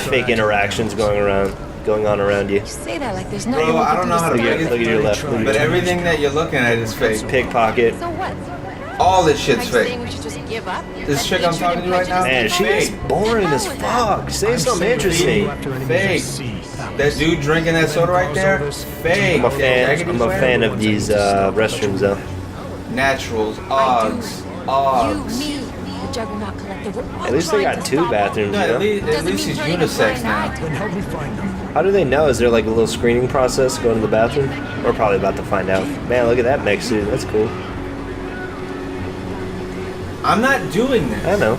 fake interactions going on around you. You say that like there's nothing. Bro, I don't know how to Look break at your left. Look at but your everything that you're looking at is fake. pickpocket. So what? All this shit's Are you saying fake. we should just give up? This chick I'm talking to right now, Man, she is boring as fuck. Say something interesting. fake. That dude drinking that soda right there, fake. I'm a fan of these restrooms though. Naturals, Oggs. You, me, the Juggernaut Collective. We're all At least they trying got to 2 stop bathrooms, No, you know? at least he's unisex now. Then help me find them. How do they know? Is there like a little screening process going to the bathroom? We're probably about to find out. Man, look at that mech suit. That's cool. I'm not doing this. I know.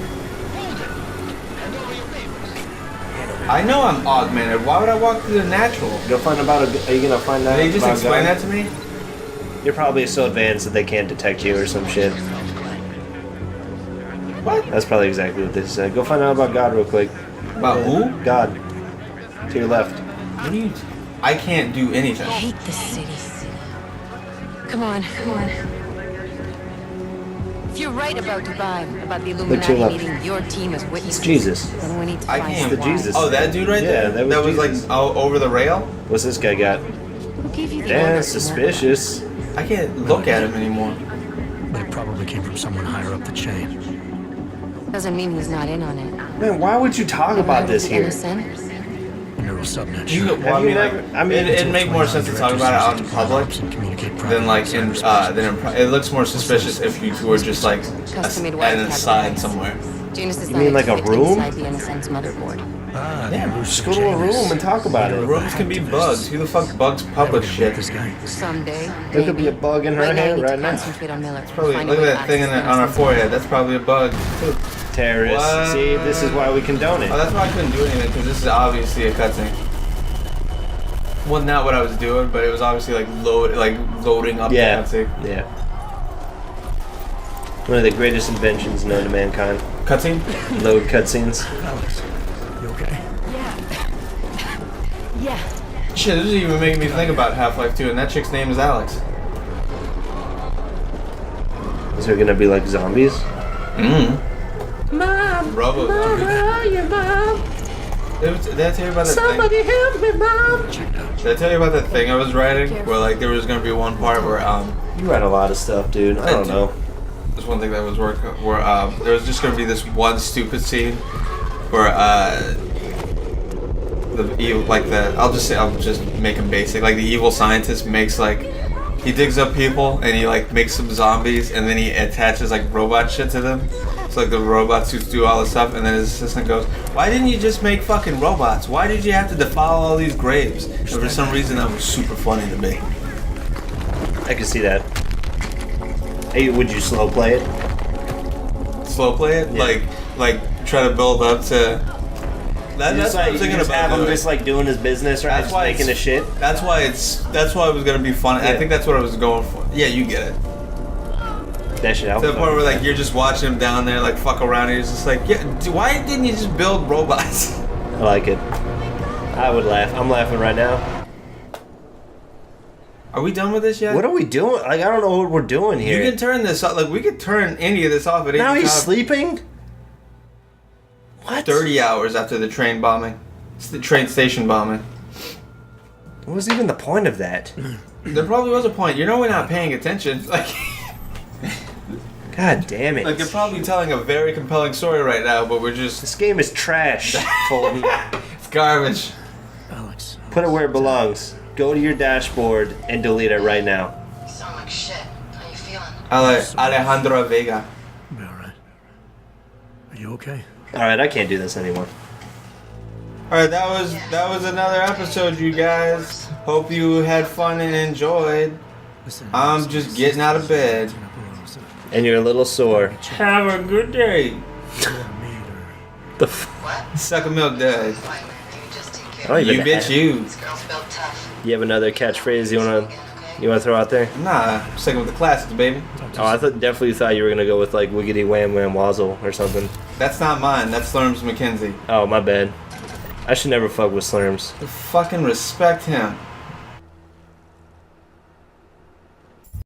I know I'm augmented. Why would I walk through the natural? Go find about Are you gonna find out? Did they just about explain God? that to me? You're probably so advanced that they can't detect you or some shit. What? That's probably exactly what they said. Go find out about God real quick. About who? God. To your left. What do you? I can't do anything. I hate this city. Come on. If you're right about Dubai, about the Look to your Illuminati left. needing your team as witnesses, It's Jesus. then we need to I find can't. out The why. Jesus. Oh, that dude right Yeah, there? that was like Jesus. over the rail? What's this guy got? Who gave you the Damn, order? suspicious. I can't look at him anymore. But it probably came from someone higher up the chain. Doesn't mean he's not in on it. Man, why would you talk about this here? Innocent? Neural subnet. You, well, I Have you mean, never- I mean, it'd make more sense to talk about it out in public than like in it looks more suspicious if you were just like Custom-made at wiretap an aside device. somewhere. Janus is You not mean like a activity room? inside the NSN's motherboard. Yeah, Just go to a room and talk about it. rooms can be bugs. Who the fuck bugs public shit? This guy. Someday. There could be a bug in her Right now, hair you need to right now. concentrate on Miller. Probably, Find a look way at to that thing access on our the forehead. That's probably a bug. Terrorists. What? See, this is why we condone Oh, it. that's why I couldn't do anything because this is obviously a cutscene. Well, not what I was doing, but it was obviously like loading up Yeah. the cutscene. Yeah. One of the greatest inventions known to mankind. Cutscene? Load cutscenes. Alex, you okay? Yeah. Shit, this is even making me think about Half-Life 2, and that chick's name is Alex. Is there gonna be like zombies? Mom, Robo Zombie. Did I tell you about that thing? help me, Mom! Did I tell you about that thing I was writing? Where like there was gonna be one part where You write a lot of stuff, dude. I don't know. there's one thing that was where there was just gonna be this one stupid scene where the evil I'll just make him basic, like the evil scientist makes like he digs up people and he like makes some zombies and then he attaches like robot shit to them. So like the robot suits do all this stuff and then his assistant goes, "Why didn't you just make fucking robots? Why did you have to defile all these graves?" And for some reason that was super funny to me. I can see that. Hey, would you slow play it? Slow play it? Yeah. Like try to build up to that's what I was thinking just about have him doing. just like doing his business, right? That's Just why making the it's- shit. That's why it was gonna be fun. I Yeah. think that's what I was going for. Yeah, you get it. That shit out. To the point where like you're just watching him down there like fuck around and he's just like, yeah, why didn't you just build robots? I like it. I would laugh. I'm laughing right now. Are we done with this yet? What are we doing? Like, I don't know what we're doing here. You can turn this off. Like we could turn any of this off at any Now time. he's sleeping? What? 30 hours after the train bombing. It's the train station bombing. What was even the point of that? There probably was a point. You know we're not paying attention. Like God damn it. they're probably telling a very compelling story right now, but we're just This game is trash, Fulton. it's garbage. Alex. Put it where it belongs. Go to your dashboard and delete it right now. You sound like shit. How you feeling? Alejandro Vega. Be alright. Are you okay? Alright, I can't do this anymore. Alright, that was another episode, you guys. Hope you had fun and enjoyed. Listen, I'm just getting out of bed. And you're a little sore. Have a good day. The f- Suck a milk dud. Fine. You just take I care don't of even You bitch you. This girl's built tough. You have another catchphrase you wanna Okay? You want to throw out there? Nah, I'm sticking with the classics, baby. Oh, I definitely thought you were gonna go with like Wiggity Wham Wham Wazzle or something. That's not mine. That's Slurms McKenzie. Oh, my bad. I should never fuck with Slurms. Fucking respect him.